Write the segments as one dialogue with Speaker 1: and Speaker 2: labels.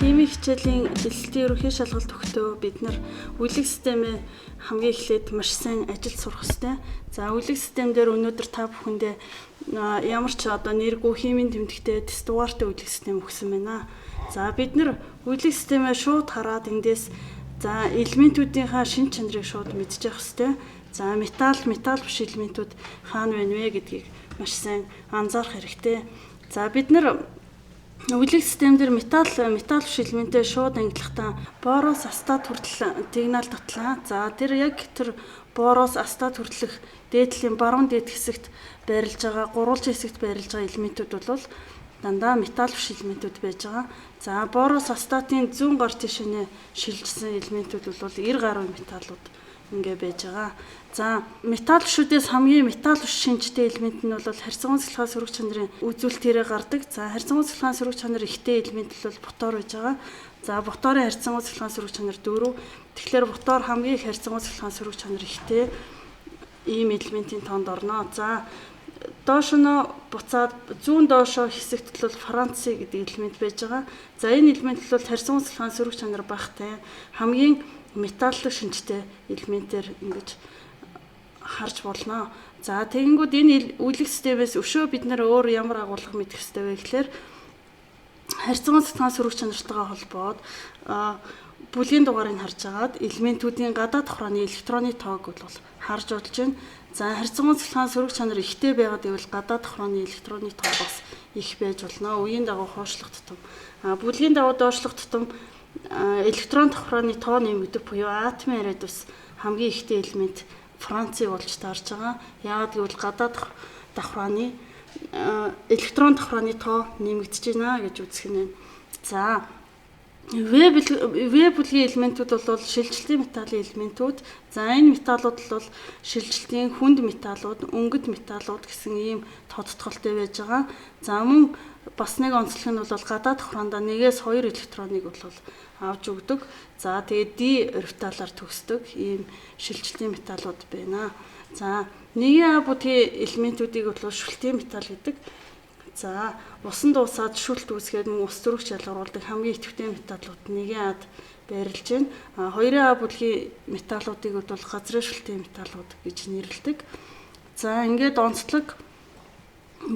Speaker 1: Химийн хичээлийн элэлтийн ерөнхий шалгалт өгөхдөө бид нар үлгэх системээ хамгийн эхлээд маш сайн ажиллаж сурах хэрэгтэй. За үлгэх систем дээр өнөөдөр та бүхэндээ ямар ч нэргүй химийн тэмдэгтээ тест дугаартай үлгэх систем өгсөн байна. За бид нар үлгэх системээ шууд хараад эндээс за элементүүдийнхаа шин чанарыг шууд мэдчих хэрэгтэй. За металл биш элементүүд хаана байна вэ гэдгийг маш сайн анзаарах хэрэгтэй. За бид нар үлгэх систем дээр металл биш элементээ шууд ангилахдаа бороос астат хүртэл сигнал татлаа. За тэр яг тэр бороос астат хүртэлх дээдлийн баруун дээд хэсэгт байрлаж байгаа, гурвалж хэсэгт байрлаж байгаа элементүүд бол дандаа металл биш элементүүд байж байгаа. За бороос астатын зүүн гар тишээ шилжсэн элементүүд бол 90 гаруй металлууд ингээ байж байгаа. За металл бишүүдээс хамгийн металл биш шинжтэй элемент нь бол харьцангуй цэцлэгийн сөрөг чанарын үзүүлэлтээрээ гардаг. За харьцангуй цэцлэгийн сөрөг чанар ихтэй элемент бол ботор байж байгаа. За боторын харьцангуй цэцлэгийн сөрөг чанар 4. Тэгэхээр ботор хамгийн их харьцангуй цэцлэгийн сөрөг чанар ихтэй ийм элементийн тоонд орно. За доош нь буцаад зүүн доошо хэсэгт бол Франци гэдэг элемент байж байгаа. За энэ элемент бол харьцангуй цэцлэгийн сөрөг чанар багтай хамгийн металлик шинжтэй элементээр ингэж харж болно. За тэгэнгүүт энэ үлгэх системээс өшөө бид нар өөр ямар агуулга мэдэх ёстой вэ гэхээр харьцангуй цэцлэгийн сөрөг чанартайгаа холбоод бүлгийн дугаарыг харж агаад элементүүдийн гадаад давхрааны электроны тоог бол харж удаж байна. За харьцангуй цэцлэгийн сөрөг чанар ихтэй байгаад ивэл гадаад давхрааны электроны тоо бас их байж болно. Үеийн дагуу хойшлох тутам бүлгийн дагуу доошлох тутам электрон давхрааны тоо нэмэгдэх буюу атомын радиус хамгийн ихтэй элемент Франци болж таарж байгаа. Яагаад гэвэл гадаад давхрааны электрон давхрааны тоо нэмэгдэж байна гэж үзэх нь. За В бүлгийн элементүүд бол шилжилтийн металлын элементүүд. За энэ металлууд бол шилжилтийн хүнд металлууд, өнгөт металлууд гэсэн ийм тодтголтой байж байгаа. За мөн бас нэг онцлог нь бол гадаад давхраандаа 1-2 электроныг бол авч өгдөг. За тэгээд D орбиталаар төгсдөг ийм шилжилтийн металлууд байна. За 1А бүлгийн элементүүдийг бол шүлтийн металл гэдэг. За усан дуусаад шүлт үүсгээд мөн ус зүрх шалгаруулдаг хамгийн идэвхтэй металлууд 1Ад байрлаж байна. 2А бүлгийн металлуудыг бол газрын шүлтийн металлууд гэж нэрлэдэг. За ингээд онцлог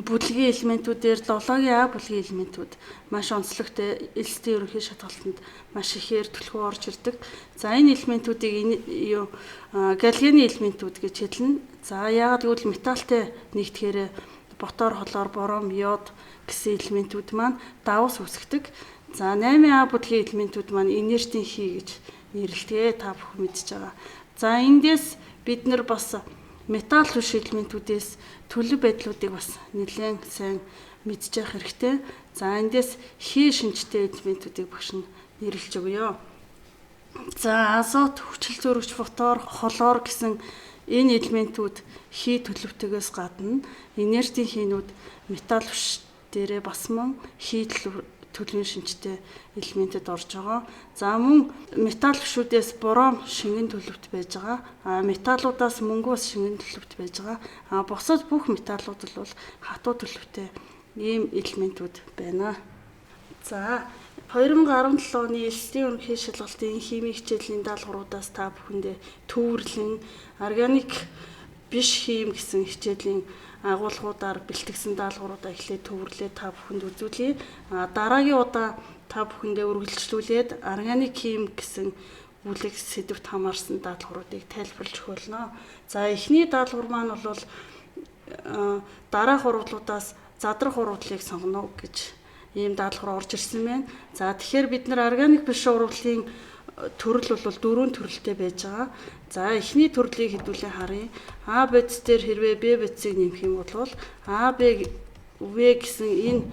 Speaker 1: бүлгийн элементүүдээр 7-гийн А бүлгийн элементүүд маш онцлогтой элэлтийн ерөнхий шалгалтанд маш ихээр түлхүү орж ирдэг. За энэ элементүүдийг галлионы элементүүд гэж хэлнэ. За яагаад гэвэл металлтай нэгдэхээр ботор, холоор, бором, йод гэсэн элементүүд маань давс үүсгдэг. За 8А бүлгийн элементүүд маань инертийн хий гэж нэрлэдэг. Та бүхэн мэдж байгаа. За эндээс бид нар бас металл биш элементүүдээс төлөв байдлуудыг бас нэлээд сайн мэдчих хэрэгтэй. За эндээс хий шинжтэй элементүүдийг багш нь нэрлэж өгье. За азот, хүчил зөрөгч, фотор, холоор гэсэн энэ элементүүд хий төлөвтэйгээс гадна инертийн хийнүүд металл биш дээрээ бас мөн хий төлөвийн шинжтэй элементэд орж байгаа. За мөн металл бишүүдээс бором шингэн төлөвт байж байгаа. Металлуудаас мөнгө бас шингэн төлөвт байж байгаа. Бусад бүх металлууд бол хатуу төлөвтэй ийм элементүүд байна. За 2017 оны элэлтийн ерөнхий шалгалтын химийн хичээлийн даалгавруудаас та бүхэндээ төвөрлөн органик биш хим гэсэн хичээлийн агуулгуудаар бэлтгэсэн даалгавруудаа эхлээд төвөрлөө та бүхэнд үзүүлье. Дараагийн удаа та бүхэндээ үргэлжлүүлээд органик хим гэсэн бүлэг сэдвт хамаарсан даалгавруудыг тайлбарлаж өгүүлнэ. За эхний даалгавар маань бол дараах урвалуудаас задрах урвалыг сонгоно гэж ийм даалгавар орж ирсэн байна. За тэгэхээр бид нар органик биш урвалын төрөл бол 4 төрөлтэй байж байгаа. За эхний төрлийг хэдүүлээ харъя. А бодис дээр хэрвээ Б бодисыг нэмэх юм бол А, Б, В гэсэн энэ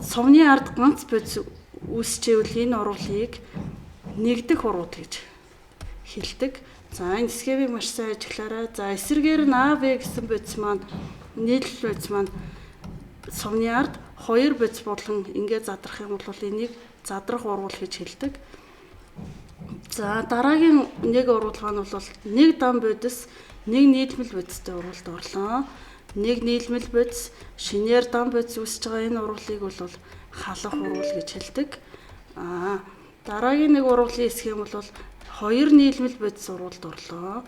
Speaker 1: сувны ард ганц бодис үүсчээвэл энэ урвалыг нэгдэх урууд гэж хэлдэг. За энэ схемийг маш сайн ажиглаарай. За эсрэгээр нь А, Б гэсэн бодис маань нийтлэл бодис маань сумны ард 2 бодис болон ингээд задрах юм бол энийг задрах урвал гэж хэлдэг. За дараагийн нэг урвалгаа нь бол нэг дан бодис, нэг нийлмэл бодистой урвалд орлоо. Нэг нийлмэл бодис шинээр дан бодис үүсэж байгаа энэ урвалыг бол халах урвал гэж хэлдэг. Дараагийн нэг урвалын схем бол 2 нийлмэл бодис урвалд орлоо.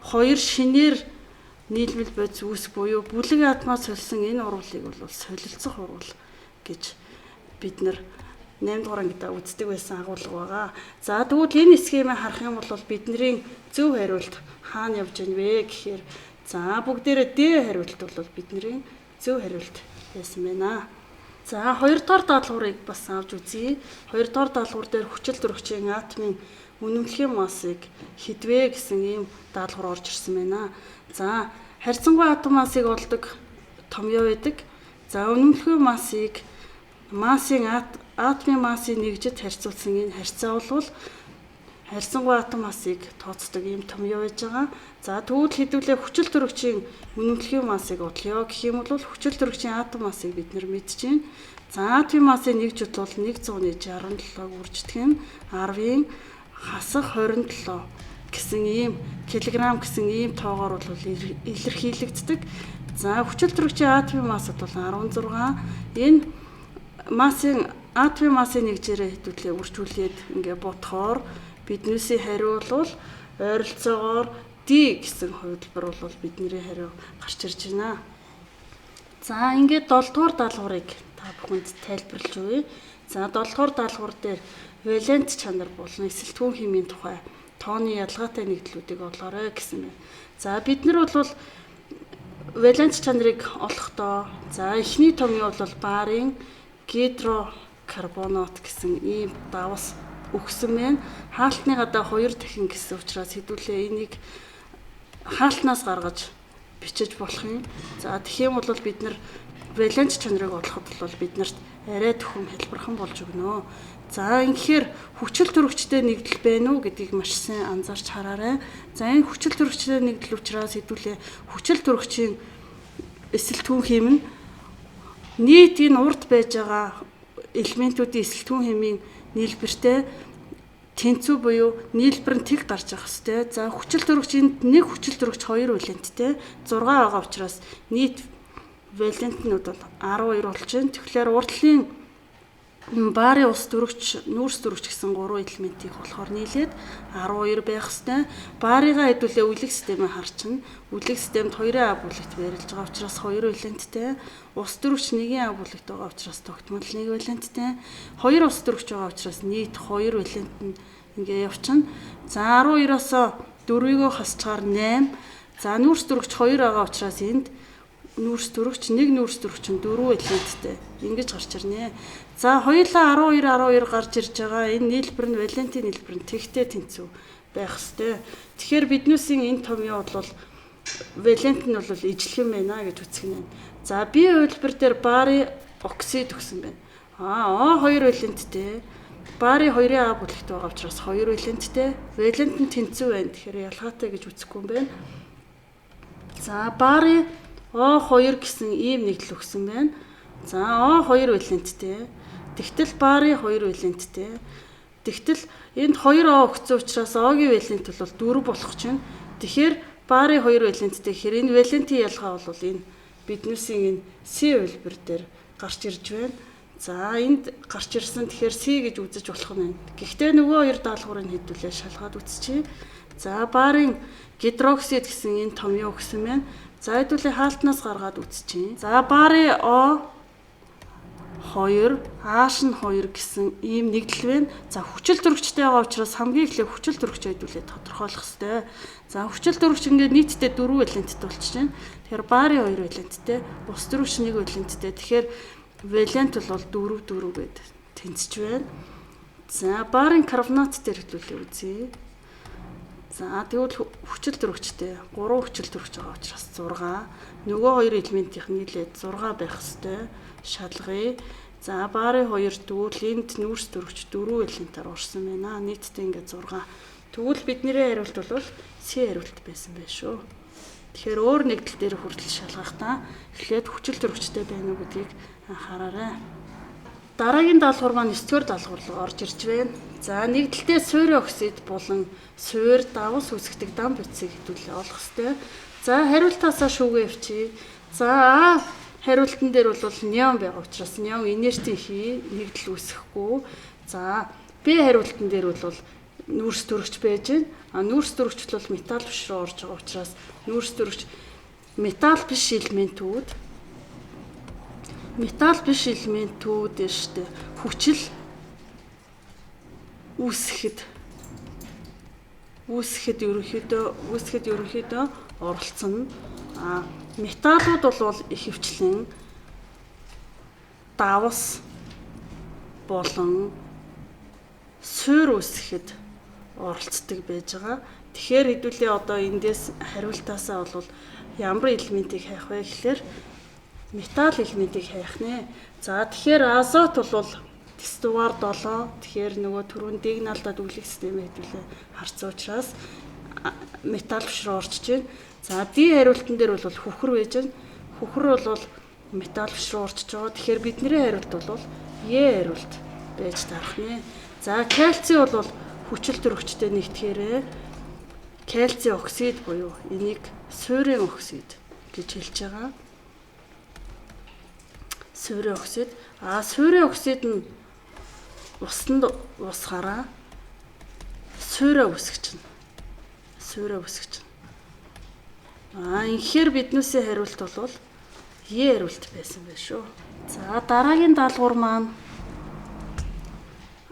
Speaker 1: Хоёр шинээр нийлмэл бодис үүсэх буюу бүлэг атмаас солисон энэ урвалыг бол солилцох урвал гэж бид нар 8 дугаар ангидаа үздэг байсан агуулга байгаа. За тэгвэл энэ схемийг харах юм бол бидний зөв хариулт хаана явж байна вэ гэхээр за бүгдээрээ Д хариулт бол бидний зөв хариулт байсан байна. За 2 дугаар даалгаврыг бас авч үзье. 2 дугаар даалгавар дээр хүчил төрөгчийн атомын үнэмлэхийн массыг хэдвэ гэсэн ийм даалгавар орж ирсэн байна. За харьцангуй атом массыг олдог томьёо байдаг. За үнэмлэхийн массыг атомын массыг нэгжид харьцуулсан энэ харьцаа бол харьцангуй атом массыг тооцдог ийм томьёо байж байгаа. За тэгвэл хэдүүлээ хүчил төрөгчийн үнэмлэхийн массыг одлоо гэх юм бол хүчил төрөгчийн атом массыг бид нар мэдчихээн. За атомын массыг нэгж бол 167-г үржих нь 10-ын хасах 27 гэсэн ийм килограмм гэсэн ийм тоогоор бол илэрхийлэгддэг. За хүчил төрөгчийн атомын масс бол 16. Энэ массыг атомын массыг нэгжээрээ хэдүүлээ үржүүлээд ингээ бодохоор биднээсээ хариу бол ойролцоогоор D гэсэн хувилбар бол бидний хариу гарч ирж байна. За ингээд 7 дугаар даалгаврыг та бүхэнд тайлбарлаж өгье. За 7 дугаар даалгавар дээр валент чанар болон эсэлтгүүн хэмжээний тухай тооны ялгаатай нэгдлүүдийг олоорой гэсэн байна. За бид нар бол валент чанарыг олохдоо за эхний томьёо бол барын гидрокарбонат гэсэн ийм давас өгсөн байна. Хаалтны гадаа 2 дахин гэсэн учраас хэдүүлээ энийг хаалтнаас гаргаж бичиж болох юм. За тэгэх юм бол бид нар валент чанарыг олоход бол биднэрт арай төхөн хэлбэрхэн болж өгнө. За ингэхээр хүчил төрөгчтэй нэгдэл байна уу гэдгийг маш сайн анзаарч хараарай. За энэ хүчил төрөгчтэй нэгдэл учраас хэдүүлээ хүчил төрөгчийн эсэлтгүүн хэм нь нийт энэ урд байж байгаа элементүүдийн эсэлтгүүн хэмийн нийлбэртэй тэнцүү буюу нийлбэр нь тэг гарч явах хэвээр. За хүчил төрөгчинд нэг хүчил төрөгч 2 валенттэй 6 байгаа учраас нийт валентнууд бол 12 болж байна. Тэгэхээр урдлын барын ус төрөгч, нүүрс төрөгч гэсэн 3 элементийг болохоор нийлээд 12 байх хэвээр. Барыгаа хэдүүлээ үлэг системээ харчихна. Үлэг системд 2-ын А бүлэгт барилж байгаа учраас 2 валенттэй. Ус төрөгч 1-ийн А бүлэгт байгаа учраас тогтмол 1 валенттэй. 2 ус төрөгч байгаа учраас нийт 2 валент нь ингээ явчихна. За 12-оос 4-ийг хасчаар 8. За нүүрс төрөгч 2 байгаа учраас энд нүүрс төрөгч 1 нүүрс төрөгч нь 4 валенттэй. Ингэж гарч ирнэ. За хоёулаа 12 гарч ирж байгаа. Энэ нийлбэр нь валентийн нийлбэр нь тэгтэй тэнцүү байх ёстой. Тэгэхээр биднээсийн энэ томьёо бол валент нь бол ижлэх юм байна гэж үзэх нь. За B хувилбар дээр барын оксид өгсөн байна. O2 валенттэй. Барын 2-ын А бүлэгт байгаа учраас 2 валенттэй. Валент нь тэнцүү байна. Тэгэхээр ялгаатай гэж үзэхгүй юм байна. За барын O2 гэсэн ийм нэгдэл өгсөн байна. За O2 валенттэй. Тэгтэл барын 2 валенттэй. Тэгтэл энд 2 O өгсөн учраас O-гийн валент бол 4 болох чинь. Тэгэхээр барын 2 валенттэй. Тэгэхээр энэ валентийн ялгаа бол энэ биднээсийн энэ C хувилбар дээр гарч ирж байна. За энд гарч ирсэн тэгэхээр C гэж үзэж болох нь. Гэхдээ нөгөө 2 даалгаврыг хэдүүлээ шалгаад үзчихье. За барын гидроксид гэсэн энэ томьёо өгсөн байна. За хэдүүлээ хаалтнаас гаргаад үзчихье. За барын O2, H нь 2 гэсэн ийм нэгдэл байна. За хүчил төрөгчтэй байгаа учраас хамгийн эхлээд хүчил төрөгч хэдүүлээ тодорхойлох хэрэгтэй. За хүчил төрөгч ингээд нийтдээ 4 валенттэй болчихж байна. Тэгэхээр барын 2 валенттэй, ус төрөгч 1 валенттэй. Тэгэхээр валент бол 4 гэдэг тэнцэж байна. За барын карбонат дээр хэдүүлээ үзье. За тэгвэл хүчил төрөгчтэй 3 хүчил төрөгч байгаа учраас 6. Нөгөө 2 элементийн нийлээд 6 байх хэвээр. Шалгая. За барын 2 тэгвэл энд нүүрс төрөгч 4 элементээр уурсан байна. Нийтдээ ингээд 6. Тэгвэл бидний хариулт бол C хариулт байсан байх шүү. Тэгэхээр өөр нэгдэл дээр хүртэл шалгахдаа эхлээд хүчил төрөгчтэй байна уу гэдгийг анхаараарай. Дараагийн даалгавар маань 9-р даалгавар руу орж ирж байна. За нэгдэлтэй суурийн оксид болон суур давс үүсгдэг дан бүтцийг хэдүүлээ олох ёстой. За хариултаасаа шүүгээ авчи. За хариултан дээр бол неон байгаа учраас неон инертийн хий нэгдэл үүсэхгүй. За B хариултан дээр бол нүүрс төрөгч байж байна. Нүүрс төрөгч бол металл биш рүү орж байгаа учраас нүүрс төрөгч металл биш элементүүд штэ хүчил үүсгэхэд ерөнхийдөө оролцсон. Металлууд бол ихэвчлэн давс болон суур үүсгэхэд оролцдог байж байгаа. Тэгэхээр хэдүүлээ одоо эндээс хариултаасаа бол ямар элементийг хайх вэ гэхээр металл элементийг хайх нэ. За тэгэхээр азот бол тестувар 7. Тэгэхээр нөгөө түрүүн дигналдад үглэх систем хэдүүлээ харцсан учраас металл биш рүү орчиж байна. За D хариултан дээр бол хөхөр байж байна. Хөхөр бол металл биш рүү орчиж байгаа. Тэгэхээр бидний хариулт бол E хариулт байж тарах нэ. За кальци бол хүчил төрөгчтэй нэгтгэхээрээ кальци оксид буюу энийг суурийн оксид гэж хэлж байгаа. Суурийн оксид. Суурийн оксид нь усанд усахаараа суураа үүсгэж байна. Инхээр биднээсээ хариулт бол E хариулт байсан байх шүү. За дараагийн даалгавар маань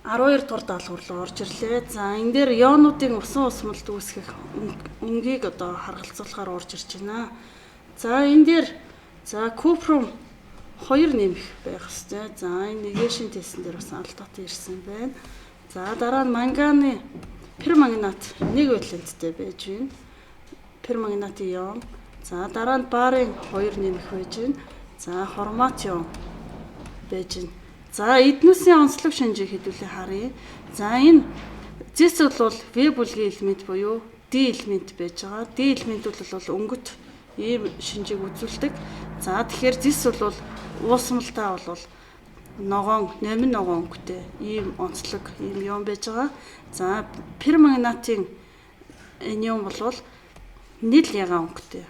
Speaker 1: 12 дугаар даалгавар руу орж ирлээ. За энэ дээр ионуудын усан усмалд үүсгэх өнгийг одоо харгалзуулахаар орж ирж байна. За энэ дээр купрум 2 нэмэх байх ёстой. За энэ негашн тестэн дээр бас алдаатай ирсэн байна. За дараа нь манганы пермангнат 1 валенттэй байж байна. Пермангнатын ион. За дараа нь барын 2 нэмэх байж байна. За хроматиум байж байна. За эднүсийн онцлог шинжийг хэдүүлээ харъя. За энэ зис бол V бүлгийн элемент буюу D элемент байж байгаа. D элементүүд бол өнгөт ийм шинжийг үзүүлдэг. За тэгэхээр зис бол уусмалтаа бол номин ногоон өнгөтэй ийм онцлог ийм ион байж байгаа. За пермангнатын ион бол нийл ягаан өнгөтэй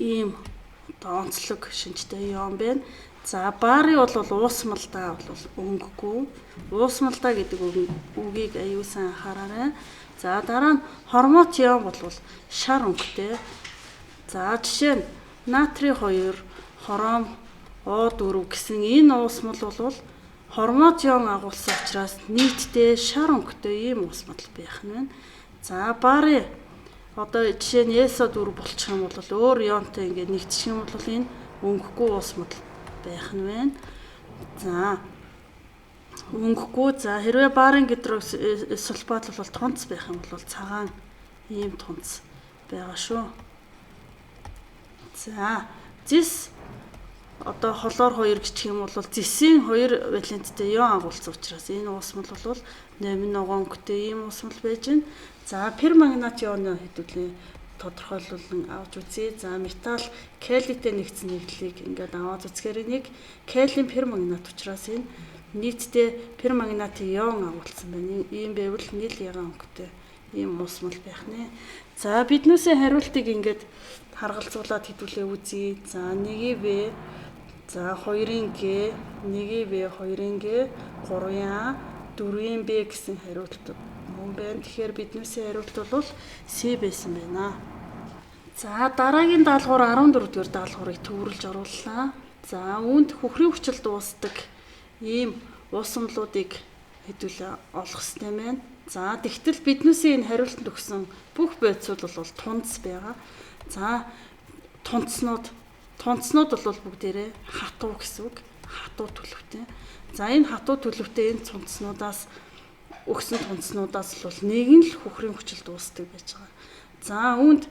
Speaker 1: ийм онцлог шинжтэй ион байна. За барын бол уусмалдаа бол өнгөгүй. Уусмалдаа гэдэг үгийг аюулсан анхаараарай. За дараа нь хроматиум бол шар өнгөтэй. За жишээ нь натри 2, хром O4 гэсэн энэ уусмал бол хроматиум агуулсан учраас нийтдээ шар өнгөтэй ийм уусмал байх нь байна. За барын одоо жишээ нь SO4 болчих юм бол өөр ионтой ингээд нэгдчих юм бол энэ өнгөгүй уусмал байх нь байна. За өнгөгүй. За хэрвээ барын гидросульфат бол тунц байх юм бол цагаан ийм тунц байгаа шүү. За зис одоо холоор 2 гिचх юм бол зисийн 2 валенттэй ион агуулсан учраас энэ уусмал бол номин ногоон өнгөтэй ийм уусмал байж байна. За пермангнат ионы хэдүүлээ тодорхойлуулан авч үзье. За металл калитэй нэгдсэн нэгдлийг ингээд аваад үзэхээр энийг калийн пермангнат учраас энэ нийтдээ пермангнатын ион агуулсан байна. Ийм байвал нийл ягаан өнгөтэй ийм уусмал байх нэ. За биднээсээ хариултыг ингээд харгалзуулаад хэдүүлээ үзье. За 1 В, за 2 Г, 1 В, 2 Г, 3 А, 4 Б гэсэн хариулт мөн байна. Тэгэхээр биднээсээ хариулт бол С байсан байна. За дараагийн даалгавар 14 дугаар даалгаврыг төвөрлж орууллаа. За үүнд хөхрийн хүчил дуусдаг ийм уусамлуудыг хэдүүлээ олох ёстой байна. За тэгтэл биднээсээ энэ хариултанд өгсөн бүх байцуул бол тунц байгаа. За тунцнууд бол бүгдээрээ хатуу гэсэн үг. Хатуу төлөвтэй. За энэ хатуу төлөвтэй энэ тунцнуудаас өгсөн тунцнуудаас бол нэг нь л хөхрийн хүчил дуусдаг байж байгаа. За үүнд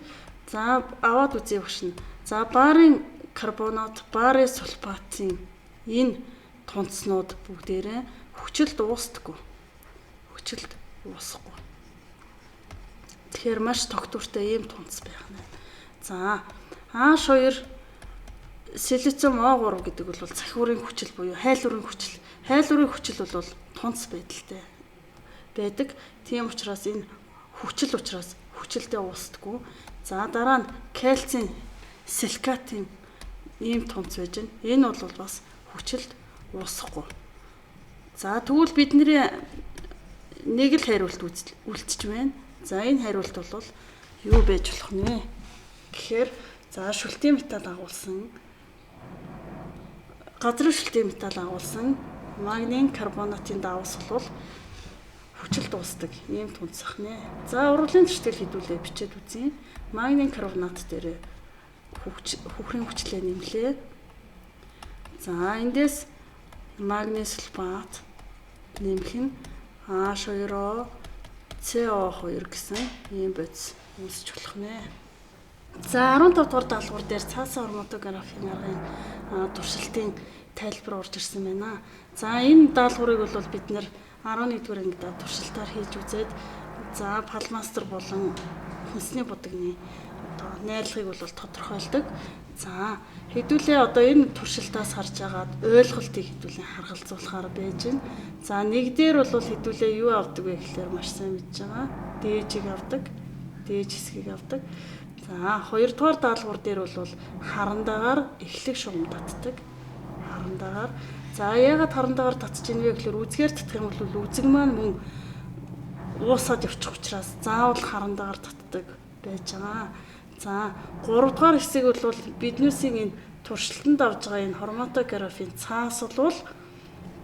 Speaker 1: аваад үзье багш нь. За барын карбонат, барын сульфатын энэ тунцнууд бүгдээрээ хүчил дуустдаггүй. Хүчилд уусахгүй. Тэгэхээр маш тогтвортой ийм тунц байх нь. За H2 силициум O3 гэдэг бол цахиурын хүчил буюу хайлуурын хүчил. Хайлуурын хүчил бол тунц байдалтай байдаг. Тийм учраас энэ хүчил учраас хүчилдээ уусдаггүй. За дараа нь кальцийн силикатын ийм тунц байж байна. Энэ бол бас хүчилд уусахгүй. За тэгвэл бидний нэг л хариулт үлдэж байна. За энэ хариулт бол юу байж болох нэ? Гэхээр за шүлтийн металл агуулсан газрын шүлтийн металл агуулсан магний карбонатын давс бол хүчил дуусдаг ийм тунцах нэ. За урлагийн зөрчил хэдүүлээ бичээд үзье. Магний карбонат дээр хөхрийн хүчлээ нэмлээ. За эндээс магний сульфат нэмэх нь H2O CO2 гэсэн ийм бодис үүсч болох нэ. За 15 дугаар даалгавар дээр цаасан хроматографийн аргын туршилтын тайлбар орж ирсэн байна. За энэ даалгаврыг бол бид нэр 11-р ангид туршилтаар хийж үзээд за палмастер болон хүнсний будагны найрлагыг бол тодорхойлдог. За хэдүүлээ одоо энэ туршилтаас харж агаад ойлголтыг хэдүүлээ харгалзуулахаар байж байна. За нэг дээр бол хэдүүлээ юу авдаг вэ гэхээр маш сайн мэдж байгаа. Дээжийг авдаг, дээж хэсгийг авдаг. За хоёрдугаар даалгавар дээр бол харандагаар эхлэг шугам татдаг. Харандагаар. За яагаад харандагаар татж ийн вэ гэхээр үзгээр татах юм бол үзэг маань мөн уусаад явчих учраас заавал харандагаар татдаг байж байгаа. За 3 дугаар хэсэг бол биднээсийн энэ туршилтанд авж байгаа энэ хроматографийн цаас бол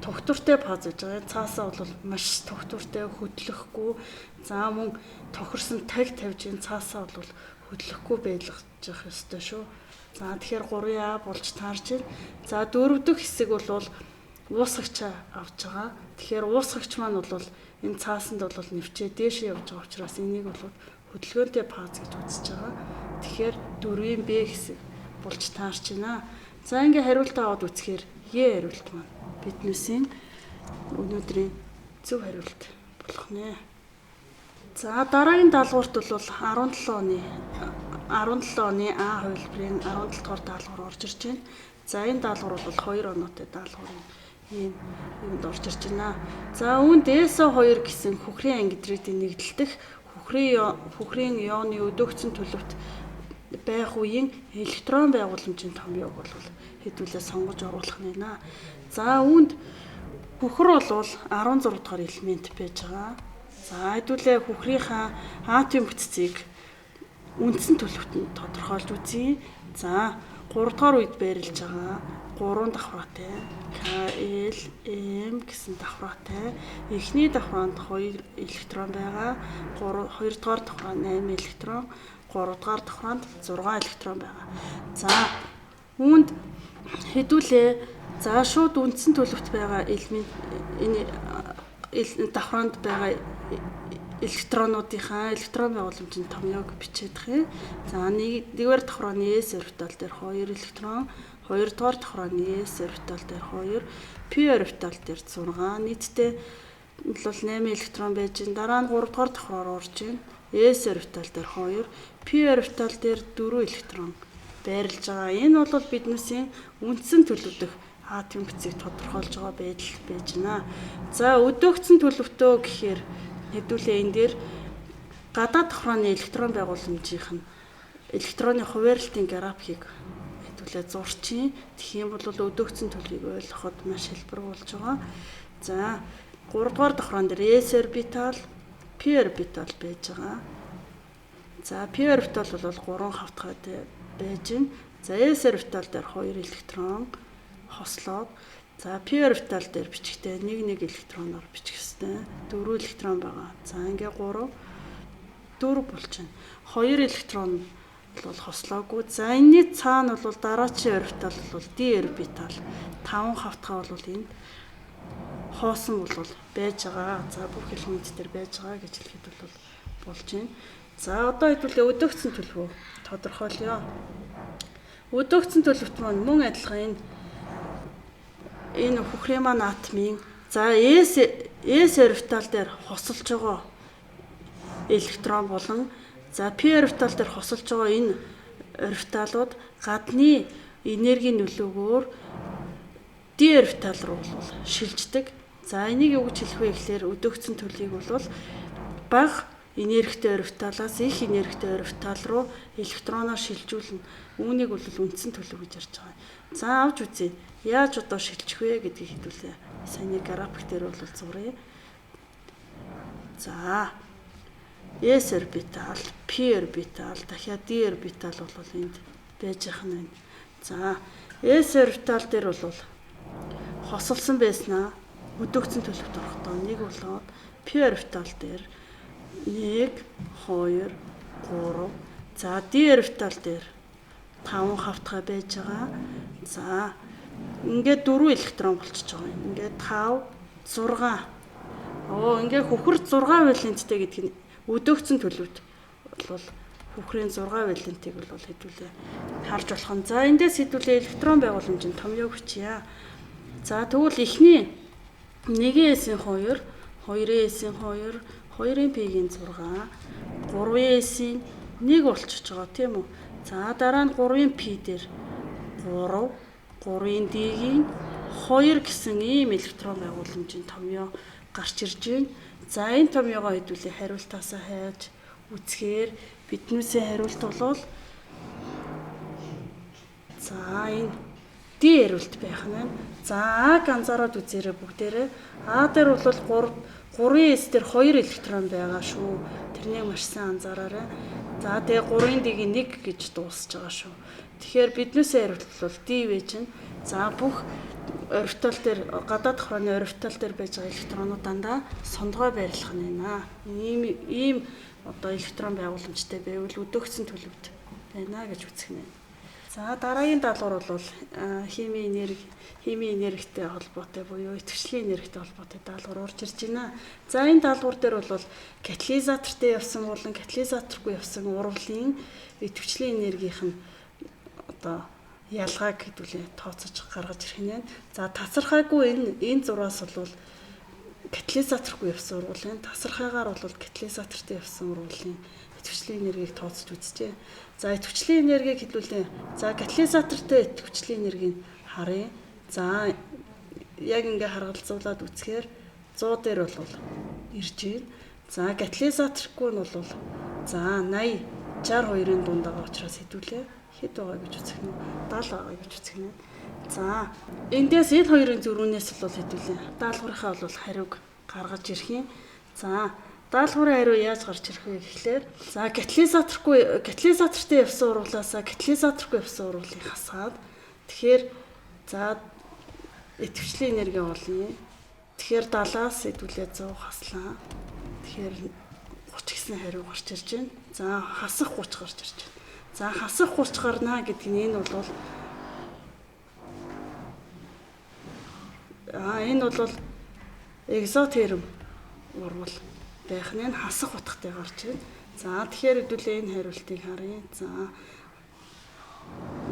Speaker 1: тогтвортой фаз гэж байгаа. Цаасаа бол маш тогтвортой хөдлөхгүй. За мөн тохирсон таг тавьж энэ цаасаа бол хөдлөхгүй байлгаж явах ёстой шүү. За тэгэхээр 3А болж таарч байна. За 4 дахь хэсэг бол уусгагч авж байгаа. Тэгэхээр уусгагч маань бол энэ цаасанд бол нэвчээ дээшээ явж байгаа учраас энийг бол хөдөлгөөнтэй фаз гэж үзэж байгаа. Тэгэхээр 4-ийн Б хэсэг болж таарч байна. За ингээ хариултаа аваад үзэхээр Е хариулт маань биднээсийн өнөөдрийн зөв хариулт болох нэ. За дараагийн даалгаварт бол 17 оны А хувилбарын 17 дугаар даалгавар орж ирж байна. За энэ даалгавар бол 2 оноотой даалгаврын ийм юмд орж ирж байна. За үүнд SO2 гэсэн хөхрийн ангидруудын нэгдэлдэх хөхрийн ионы өдөөгцөн төлөвт байх үеийн электрон байгууламжийн томьёог бол хэдүүлээ сонгож оруулах нэ. За үүнд хөхөр бол 16 дугаар элемент байж байгаа. За хэдүүлээ хөхрийнхаа атом бүтцийг үндсэн төлөвт нь тодорхойлж үзье. За 3 дугаар үед байрлаж байгаа 3 давхраатай KL, M гэсэн давхраатай. Эхний давхраанд 2 электрон байгаа. 2 дугаар давхраа 8 электрон, 3 дугаар давхраанд 6 электрон байгаа. За үүнд хэдүүлээ за шууд үндсэн төлөвт байгаа элемент энэ давхраанд байгаа электронуудынхаа электрон байгууламжийн томьёог бичээдэх юм. За нэгдүгээр давхрааны S орбитал дээр 2 электрон, хоёрдугаар давхрааны S орбитал дээр 2, P орбитал дээр 6, нийтдээ бол 8 электрон байж ин дараа нь 3 дугаар давхраар орж ийн. S орбитал дээр 2, P орбитал дээр 4 электрон байрлаж байгаа. Энэ бол биднээсийн үндсэн төлөвлөх атом бүтцийг тодорхойлж байгаа байдал байж байна. За өдөөгцөн төлөвтөө гэхээр хэдүүлээ энэ дээр гадаад давхрааны электрон байгууламжийнх нь электроны хуваарлтын графикийг хэдүүлээ зурчих. Тэгэх юм бол өдөөгцөн төлөвийг ойлгоход маш хэлбэр болж байгаа. За 3 дугаар давхраан дээр S орбитал, P орбитал байж байгаа. За P орбитал бол 3 хавтгайтай байж байна. За S орбитал дээр 2 электрон хослоод за P орбитал дээр бичгтээ 1 электроноор бичих хэвээр 4 электрон байгаа. За ингээ 3 4 болж байна. 2 электрон бол хослоогүй. За энэний цаана бол дараачийн орбитал бол D орбитал 5 хавтгай бол энд хоосон бол байж байгаа. За бүх элемент дээр байж байгаа гэж хэлэхэд бол болж байна. За одоо хэдүүлээ өдөөгцөн төлөвөө тодорхойлъё. Өдөөгцөн төлөвт маань мөн адилхан энэ энэ хөхрийн маань атомын за S орбитал дээр хосолж байгаа электрон болон за p орбитал дээр хосолж байгаа энэ орбиталууд гадны энергийн нөлөөгөөр d орбитал руу бол шилждэг. За энийг юу гэж хэлэх вэ гэхээр өдөөгцөн төлөвийг бол бага энергитэй орбиталаас их энергитэй орбитал руу электроноо шилжүүлнэ. Үүнийг бол үндсэн төлөв гэж ярьж байгаа. За авч үзье. Яаж одоо шилжих вэ гэдгийг хэдүүлээ. Саяны график дээр бол зуръя. За S орбитал, P орбитал, дахиад D орбитал бол энд байж байгаа нь байна. За S орбитал дээр бол хосолсон байснаа өдөөгцөн төлөвт орохдоо нэг болоод P орбитал дээр 1 2 3 за D орбитал дээр 5 хавтгай байж байгаа. За ингээд 4 электрон болчихж байгаа юм. Ингээд 5 6 ингээд хөхөр 6 валенттэй гэдэг нь өдөөгцөн төлөвт бол хөхрийн 6 валентийг бол хэдүүлээ харж болох нь. За эндээс хэдүүлээ электрон байгууламжийн томьёог бичье. За тэгвэл эхний 1-ийн S-ийн 2, 2-ийн S-ийн 2, 2-ийн P-ийн 6, 3-ийн S-ийн 1 болчихж байгаа тийм үү? За дараа нь 3-ийн P дээр 3, 3-ийн D-ийн 2 гэсэн ийм электрон байгууламжийн томьёо гарч ирж байна. За энэ томьёогоо хэдүүлээ хариултаасаа хайж үзэхээр биднээсээ хариулт болвол за энэ D хариулт байх нь. За А-г анзаараад үзээрэй бүгдээрээ. А дээр бол 3-ийн S дээр 2 электрон байгаа шүү. Тэрнийг маш сайн анзаараарай. За тэгээ 3-ийн D-ийн 1 гэж дуусж байгаа шүү. Тэгэхээр биднээсээ хариулт бол D байж нь. За бүх орбитал дээр гадаад хорооны орбитал дээр байж байгаа электронууд дандаа сондгой байрлах нь байна. Ийм одоо электрон байгууламжтай байвал өдөөгцөн төлөвт байна гэж үзэх нь. За дараагийн даалгавар бол химийн энергитэй холбоотой буюу идэвхжлийн энергитэй холбоотой даалгавар орж ирж байна. За энэ даалгавар дээр бол катализатортай явсан болон катализаторгүй явсан урвалын идэвхжлийн энергийнх нь одоо ялгааг хэдүүлээ тооцож гаргаж ирэх нь. За тасархайгүй энэ зураас бол катализаторгүй явсан урвалын, тасархайгаар бол катализатортай явсан урвалын идэвхжлийн энергийг тооцож үзжээ. За идэвхжлийн энергийг хэдүүлээ. За катализатортой идэвхжлийн энергийг харъя. За яг ингээ харгалзуулаад үзэхээр 100 дээр бол ирж байна. За катализаторгүй нь бол за 80 62-ын дунд байгаа учраас хэдүүлээ хэд байгаа гэж үзэх нь 70 байгаа гэж үзэх нь. За эндээс энэ хоёрын зөрүүнээс бол хэдүүлээ даалгаврынхаа бол хариуг гаргаж ирэх юм. За даалгаврын хариу яаж гарч ирэх вэ гэхлээр за катализатортой явсан урвалаасаа катализаторгүй явсан урвалыг хасгаад тэгэхээр за идэвхжлийн энерги олно. Тэгэхээр 70-аас хэдүүлээ 100 хаслаа. Тэгэхээр 30 гэсэн хариу гарч ирж байна. За хасах 30 гарч ирж байна. За хасах 30 гарна гэдэг нь энэ бол энэ бол экзотерм урвал байх нь хасах утгатай гарч байна. За тэгэхээр хэдүүлээ энэ хариултыг харъя. За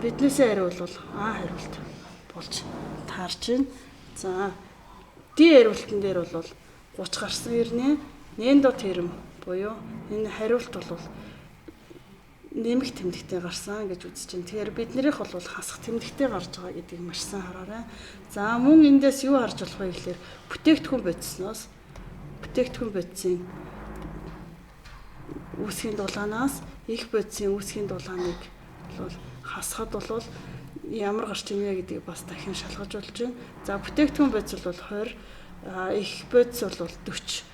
Speaker 1: биднээсээ хариул бол А хариулт болж таарч байна. За D хариултан дээр бол 30 гарсан ирнэ. Нендотерм буюу энэ хариулт бол нэмэх тэмдэгтэй гарсан гэж үзэж байна. Тэгэхээр биднэрийнх бол хасах тэмдэгтэй гарч байгаа гэдгийг маш сайн хараарай. За мөн эндээс юу харж болох вэ гэхээр бүтээгдэхүүн бодисноос бүтээгдэхүүн бодисын үүсгийн дулаанаас их бодисын үүсгийн дулааныг бол хасахад бол ямар гарч ийнэ гэдгийг бас дахин шалгаж болж байна. За бүтээгдэхүүн бодис бол 20, их бодис бол 40.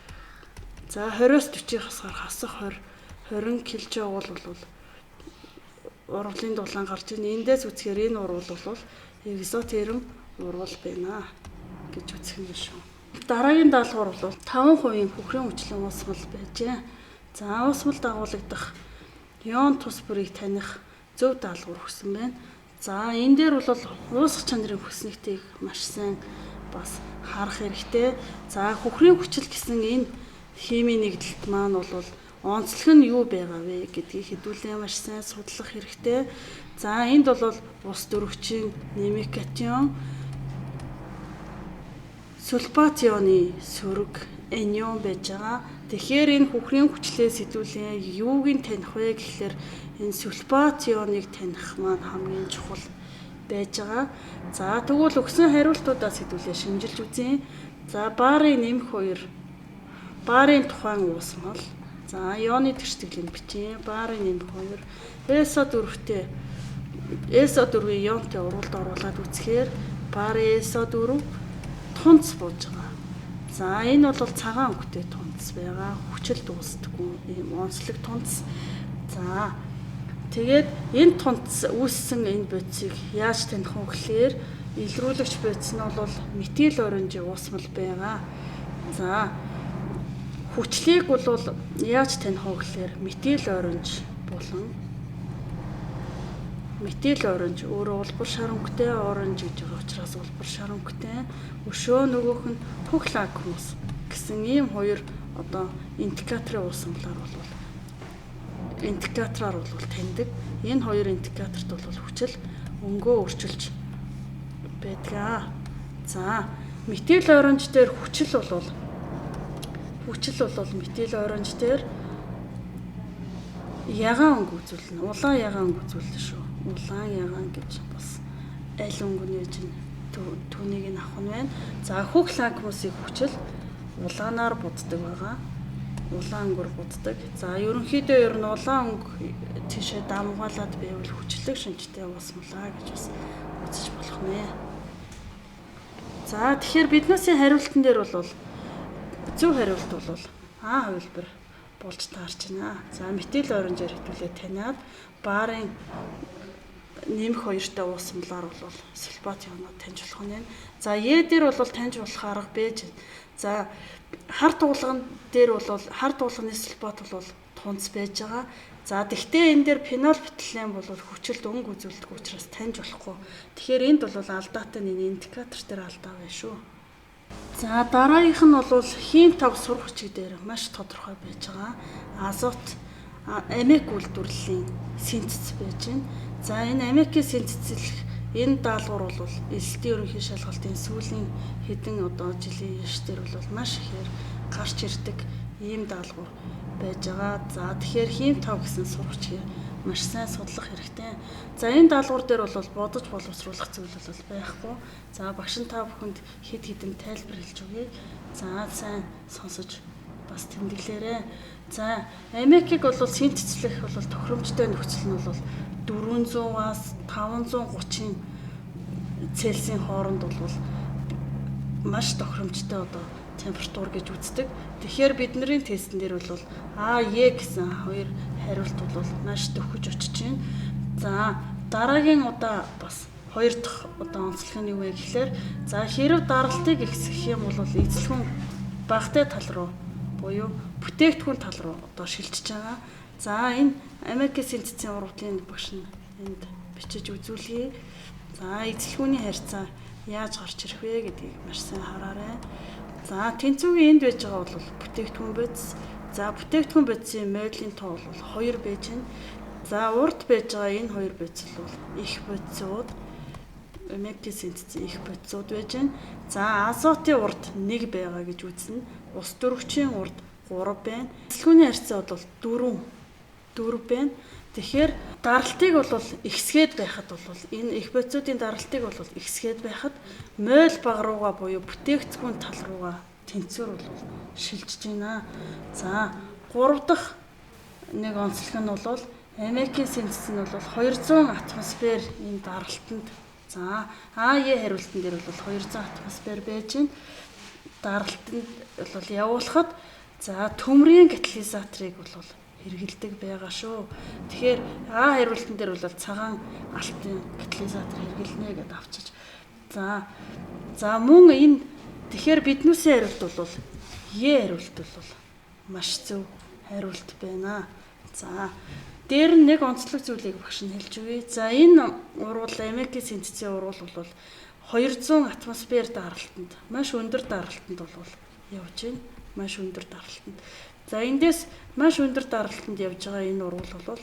Speaker 1: За 20-оос 40-ийг хасах 20 кж бол урвалын дулаан гарч ийн. Эндээс үзэхээр энэ урвал бол экзотерм урвал байна гэж үзэх юм шүү. Дараагийн даалгавар бол 5% хөхрийн хүчлэн уусмал байжээ. За уусмал дагуулгадах ион тус бүрийг таних зөв даалгавар өгсөн байна. За энэ дээр бол уусах чанарын хүснэгтийг маш сайн бас харах хэрэгтэй. За хөхрийн хүчил гэсэн энэ химийн нэгдэлт маань бол онцлог нь юу байгаа вэ гэдгийг хэдүүлээ маш сайн судлах хэрэгтэй. За энд бол ус дөрвөгчийн нэмик катион сульфатионы сөрөг анион байж байгаа. Тэгэхээр энэ хүүхрийн хүчлээс сэтгүүлийн юуг нь таних вэ гэхлээр энэ сульфатионыг таних маань хамгийн чухал байж байгаа. За тэгвэл өгсөн хариултуудаа сэтгүүлээ шинжилж үзье. За барын нэмэх 2 барын тухайн уусмал. За ионы тэртгэлийг бичье. Барын нэмэх 2 SO4-тэй SO4-ийн ионтой уралд оруулаад үзэхээр барын SO4 тунц бууж байгаа. За энэ бол цагаан өнгөтэй тунц байгаа. Хүчил дуустдаггүй ийм онцлог тунц. За тэгээд энэ тунц үүссэн энэ бодисыг яаж таних вэ гэхээр илрүүлэгч бодис нь бол метил оранжийн уусмал байгаа. За хүчлийг бол яаж таних вэ гэхээр метил оранж болон метил оранж өөрөө улбар шар өнгөтэй оранж гэж байгаа учраас улбар шар өнгөтэй өшөө нөгөөх нь пуглакмус гэсэн ийм хоёр одоо индикаторын уусмалаар бол индикатораар бол таньдаг. Энэ хоёр индикаторт бол хүчил өнгөө өөрчилж байдаг. За метил оранж дээр хүчил бол метил оранж дээр ягаан өнгө үзүүлнэ. Улаан ягаан өнгө үзүүлнэ шүү. Улаан ягаан гэж бас аль өнгөний түүнийг нь авах нь байна. За хөх лакмусыг хүчил улаанаар буддаг байгаа. Улаан өнгөөр буддаг. За ерөнхийдөө ер нь улаан өнгө тийшээ дамгаалаад байвал хүчлэг шинжтэй уусмалаа гэж бас үзэж болох нэ. За тэгэхээр биднээсийн хариултан дээр бол зөв хариулт бол А хувилбар болж таарч байна. За метил оранжаар хэвлээ таниад барын нэмэх 2-тай уусмалаар бол сульфатионоо таньж болох нь. За Е дээр бол таньж болох арга байж. За хар туулган дээр бол хар туулганы сульфат бол тунц байж байгаа. За тэгвэл энэ дээр фенол бетилен бол хүчилд өнгө үзүүлдэг учраас таньж болохгүй. Тэгэхээр энд бол алдаатай нэг индикатор дээр алдаа байна шүү. За дараагийнх нь бол хим тав сурах хүчиг дээр маш тодорхой байж байгаа. Азот амик үйлдвэрлэлийн синтез байж байна. За энэ амикийн синтезлэх энэ даалгавар бол элэлтийн ерөнхий шалгалтын сүүлийн хэдэн одоо жилийн яш дээр бол маш ихээр гарч ирдэг ийм даалгавар байж байгаа. За тэгэхээр хим тав гэсэн сурагчийг маш сайн судлах хэрэгтэй. За энэ даалгавар дээр бол бодож боловсруулах зүйл бол байхгүй. За багш нь та бүхэнд хэд хэдэн тайлбар хэлж өгье. За сайн сонсож бас тэмдэглээрэй. За амикийг бол синтезлэх бол тохиромжтой нөхцөл нь бол 400-аас 530 Цельсийн хооронд бол маш тохиромжтой одоо температур гэж үздэг. Тэгэхээр бидний тестэн дээр бол Е гэсэн хоёр хариулт бол маш төвхөж очиж байна. За дараагийн удаа бас хоёр дахь одоо онцлог нь юу вэ гэхээр за хэрэв даралтыг ихсгэх юм бол эзлэхэн багтай тал руу буюу бүтээгдэхүүн тал руу одоо шилжиж байгаа. За энэ амикийн синтезийн урвалын багш нь энд бичиж үзүүлье. За эзлэхүүний харьцаа яаж гарч ирэх вэ гэдгийг маш сайн хараарай. За тэнцвүүгийн энд байж байгаа бол бүтээгдэхүүн бодис. За бүтээгдэхүүн бодисын модулийн тоо бол 2 байж байна. За урд байж байгаа энэ хоёр бодис бол их бодисууд амикийн синтезийн их бодисууд байж байна. За азотын урд 1 байгаа гэж үзнэ. Ус дөрвчийн урд 3 байна. Эзлэхүүний харьцаа бол 4 байна. Тэгэхээр даралтыг бол ихсгээд байхад бол энэ их бодисуудын даралтыг бол ихсгээд байхад мойл баг руугаа буюу бүтээгдэхүүн тал руугаа тэнцвэр бол шилжиж байна. За 3 дахь нэг онцлог нь бол амикийн синтез нь бол 200 атмосфер энэ даралтанд. За Е хариултан дээр бол 200 атмосфер байж байна. Даралтанд бол явуулахад за төмрийн катализаторыг бол хэрэгэлдэг байгаа шүү. Тэгэхээр А хариултан дээр бол цагаан алтын катализатор хэрэгэлнэ гэдээ авчиж. За мөн энэ тэгэхээр биднүүсийн хариулт бол Е хариулт бол маш зөв хариулт байна. За дээр нь нэг онцлог зүйлийг багш нь хэлж өгье. За энэ урвал амикийн синтезийн урвал бол 200 атмосфер даралтанд маш өндөр даралтанд бол явж байна. Маш өндөр даралтанд. За эндээс маш өндөр даралтанд явж байгаа энэ урвал бол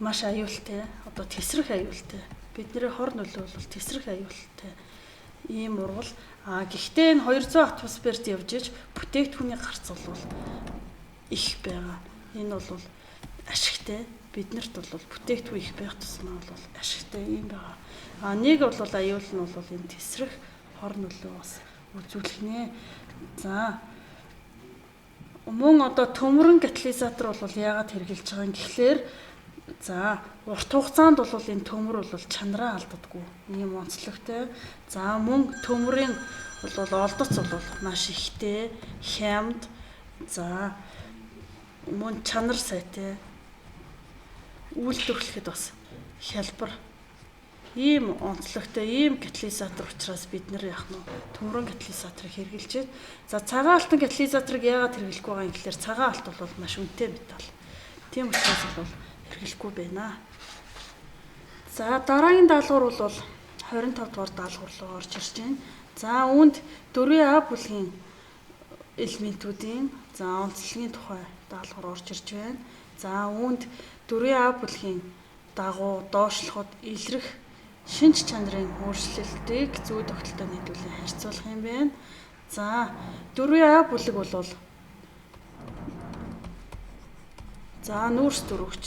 Speaker 1: маш аюултай, одоо тесрэх аюултай. Бидний хор нөлөө бол тесрэх аюултай ийм урвал. Гэхдээ энэ 200 атмосферт явж иж бүтээгдэхүүний гарц бол их байгаа. Энэ бол ашигтай. Биднэрт бол бүтээгдэхүүн их байх тусмаа бол ашигтай юм байгаа. Нэг бол аюул нь бол энэ тесрэх хор нөлөө бас үзүүлэх нэ. За мөн одоо төмрөн катализатор бол яагаад хэрэгжилж байгаа юм гэхлээр за урт хугацаанд бол энэ төмөр бол чанараа алддаггүй. Ийм онцлогтой. За мөн төмрийн бол олдоц бол маш ихтэй, хямд. За мөн чанар сайтай. Үйлдвэрлэхэд бас хялбар. Ийм онцлогтой, ийм катализатор учраас бид нэр яах нь төмрөн катализаторыг хэрэгжилж байна. За цагаан алтан катализаторыг яагаад хэрэглэхгүй байгаа юм гэхлээр цагаан алт бол маш үнэтэй металл. Тийм учраас бол хэрэглэхгүй байна. За дараагийн даалгавар бол 25 дугаар даалгавар руу орж ирж байна. За үүнд 4А бүлгийн элементүүдийн онцлогийн тухай даалгавар орж ирж байна. За үүнд 4А бүлгийн дагуу доошлоход илрэх шинж чанарын өөрчлөлтийг зүй тогтолтой нийлүүлэн харьцуулах юм байна. За 4А бүлэг бол за нүүрс дөрвөгч,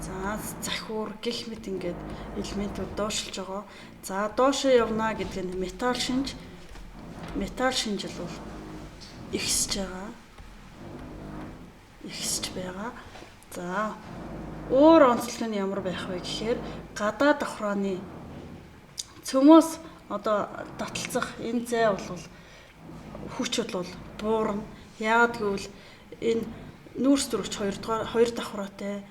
Speaker 1: за захиур гэх мэт ингээд элементүүд доошлж байгаа. За доошоо явна гэдэг нь металл шинж бол ихсэж байгаа. Ихсэж байгаа. За өөр онцлог нь ямар байх вэ гэхээр гадаад давхрааны цөмөөс одоо таталцах энэ зай бол хүч бол буурна. Яагаад гэвэл энэ нүүрс дөрвч 2 давхраатай,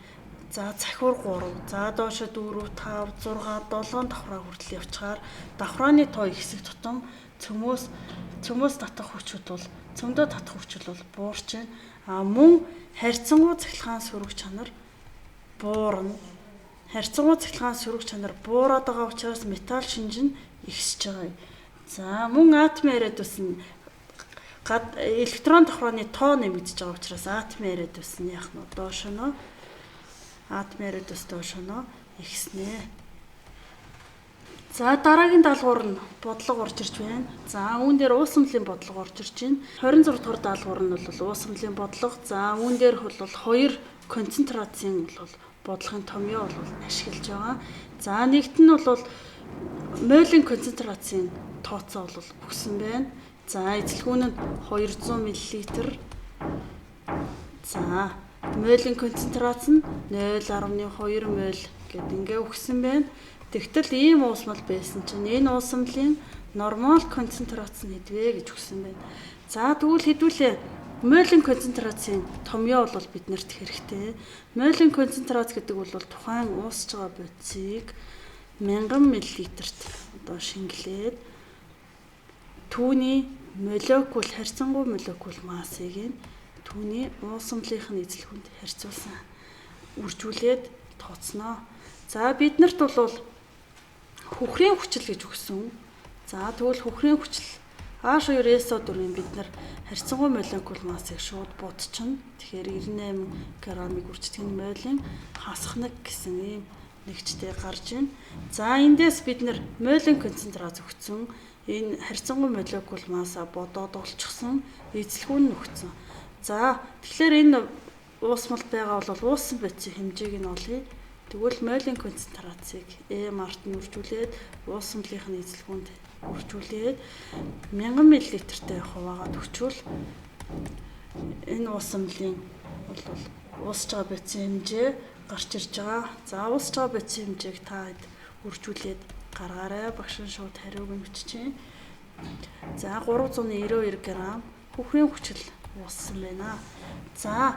Speaker 1: за захиур 3, за доошо 4, 5, 6, 7 давхраа хүртэл явчихаар давхрааны тоо ихсэх тутам цөмөөс татах хүчүүд бол цөмдөө татах хүчүүд бол буурч байна. Мөн харьцангуй цахилгаан сөрөг чанар буурна. Харьцангуй цахилгаан сөрөг чанар буураад байгаа учраас металл шинж нь ихсэж байгаа. За мөн атомын яриадус нь электрон давхрааны тоо нэмэгдэж байгаа учраас атомын яриадус нь яах нь доошоно. Атомын яриадус доошоно ихснэ. За дараагийн даалгавар нь бодлого орж ирж байна. За үүн дээр уус амлын бодлого орж ирж байна. 26 дугаар даалгавар нь бол уус амлын бодлого. За үүн дээр бол 2 концентрацийн бодлогын томьёо бол ашиглаж байгаа. За нэгт нь бол молын концентрацийн тооцоо бол өгсөн байна. За эзэлгүүн нь 200 мл. За молын концентрац нь 0.2 мол гэдэг ингээ өгсөн байна. Тэгтэл ийм уусмал байсан чинь энэ уусмлын нормал концентрац нь хэдвэ гэж өгсөн байна. За тэгвэл хэдүүлээ молын концентрацийн томьёо бол биднэрт хэрэгтэй. Молын концентрац гэдэг бол тухайн уусж байгаа бодисыг 1000 мл-т одоо шингэлээд түүний молекул харьцангуй молекул массыг нь түүний уусмлынх нь эзлэхэнд харьцуулсан үржүүлээд тооцноо. За биднэрт бол хөхрийн хүчил гэж өгсөн. За тэгвэл хөхрийн хүчил H2SO4-ийн бид нар харьцангуй молекул массыг шууд будчихна. Тэгэхээр 98 грамыг үрждэг нь молын хасах нэг гэсэн ийм нэгжтэй гарч ийн. За эндээс бид нар молын концентрац өгсөн. Энэ харьцангуй молекул масса бодоод олчихсон. Эзлэхүүн нь өгсөн. За тэгэхээр энэ уусмал байгаа бол уусан бодисын хэмжээг нь олъё. Тэгвэл молын концентрацийг EMR-т нь үржүүлээд уусмлынх нь эзлэхүүнд үржүүлээд 1000 мл-тэй хуваагаад өгчвөл энэ уусмлын бол уусж байгаа бодисын хэмжээ гарч ирж байгаа. За уусж байгаа бодисын хэмжээг та хэд үржүүлээд гаргаарай. Багш нь шууд хариуг нь өччихье. За 392 г хөхрийн хүчил ууссан байна. За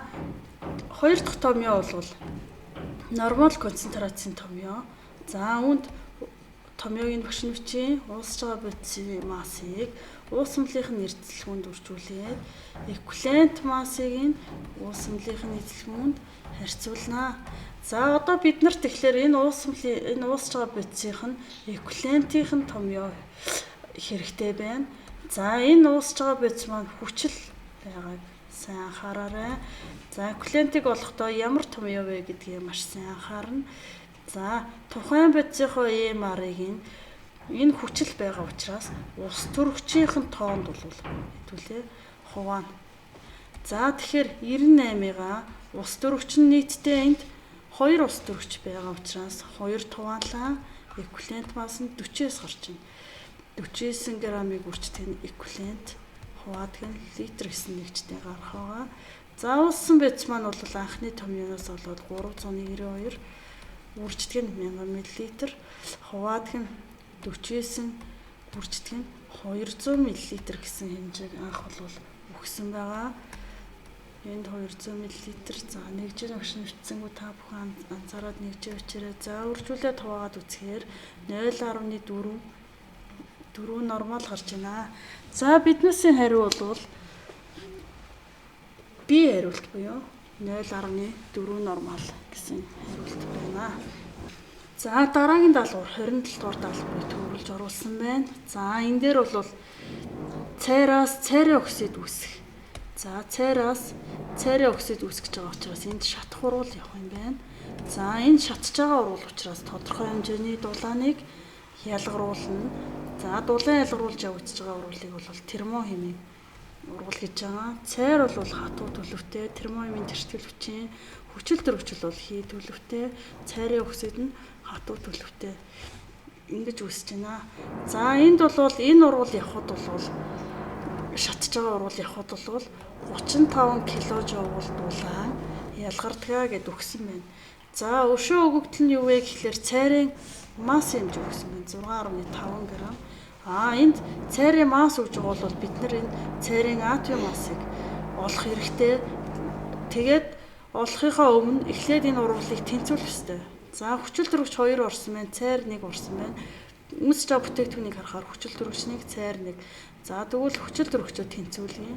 Speaker 1: хоёр дахь томьёо бол нормал концентрацийн томьёо. За үүнд томьёогийн багш нь өчье. Уусж байгаа бодисын массыг уусмлынх нь эзлэхүүнд үржүүлээд эквивалент массыг нь уусмлынх нь эзлэхүүнд харьцуулнаа. За одоо бид нарт тэгэхээр энэ уусж байгаа бодисынх нь эквивалентийнх нь томьёо хэрэгтэй байна. За энэ уусж байгаа бодис маань хүчил байгааг сайн анхаараарай. За эквивалентийг олохдоо ямар томьёо вэ гэдгийг маш сайн анхаарна. За тухайн бодисынхоо EMR-ыг нь Энэ хүчил байгаа учраас ус төрөгчийн тоонд бол хэдүүлээ хуваана. За тэгэхээр 98-га ус төрөгч нь нийтдээ энд 2 ус төрөгч байгаа учраас 2 туваалаа эквивалент масс нь 40-с гарч байна. 49 грамыг үрждэг нь эквивалент хуваадаг нь литр гэсэн нэгжтэй гарах байгаа. За уусан бэц маань бол анхны томьёоноос болоод 392 үрждэг нь 1000 мл, хуваадаг нь 49 үрждэг нь 200 мл гэсэн хэмжээг анх бол өгсөн байгаа. Энд 200 мл за нэгжийн огшин бичсэнгүү та бүхэн анзаараад нэгжээ өчээрээ за үржүүлээд хуваагаад үзэхээр 0.4 нормал гарч байна. За биднээсийн хариу бол B хариулт буюу 0.4 нормал гэсэн хариулт байна. За дараагийн даалгавар 27 дугаар даалгаврыг төвлөрүүлж оруулсан байна. За энэ дээр бол цераас церийн оксид үүсэх. За цераас церийн оксид үүсгэж байгаа учраас энд шатах урвал явах юм байна. За энэ шатж байгаа урвал учраас тодорхой хэмжээний дулааныг ялгаруулна. За дулаан ялгаруулж явагдаж байгаа урвалыг бол термохимийн урвал гэж байгаа. Цер бол хатуу төлөвтэй, термохимийн тэртгэл хүчин, хүчил төрөгчл бол хий төлөвтэй, церийн оксид нь хатуу төлөвтэй ингэж үүсэж байна. За энд бол энэ урвал явхад бол шатж байгаа урвал явхад бол 35 кJ дулаан ялгардгаа гэд өгсөн байна. За өшөө өгөгдөл нь юу вэ гэхлээр цайрын масс хэмжээ өгсөн байна. 6.5 г. Энд цайрын масс өгж байгаа бол бид нар энэ цайрын атомын массыг олох хэрэгтэй. Тэгээд олохынхаа өмнө эхлээд энэ урвалыг тэнцвүүлэх ёстой. За хүчил төрөгч 2 орсон байна, цайр 1 орсон байна. Үүсэж байгаа бүтээгдэхүүнийг харахаар хүчил төрөгч 1, цайр 1. За тэгвэл хүчил төрөгчөд тэнцвүүлье.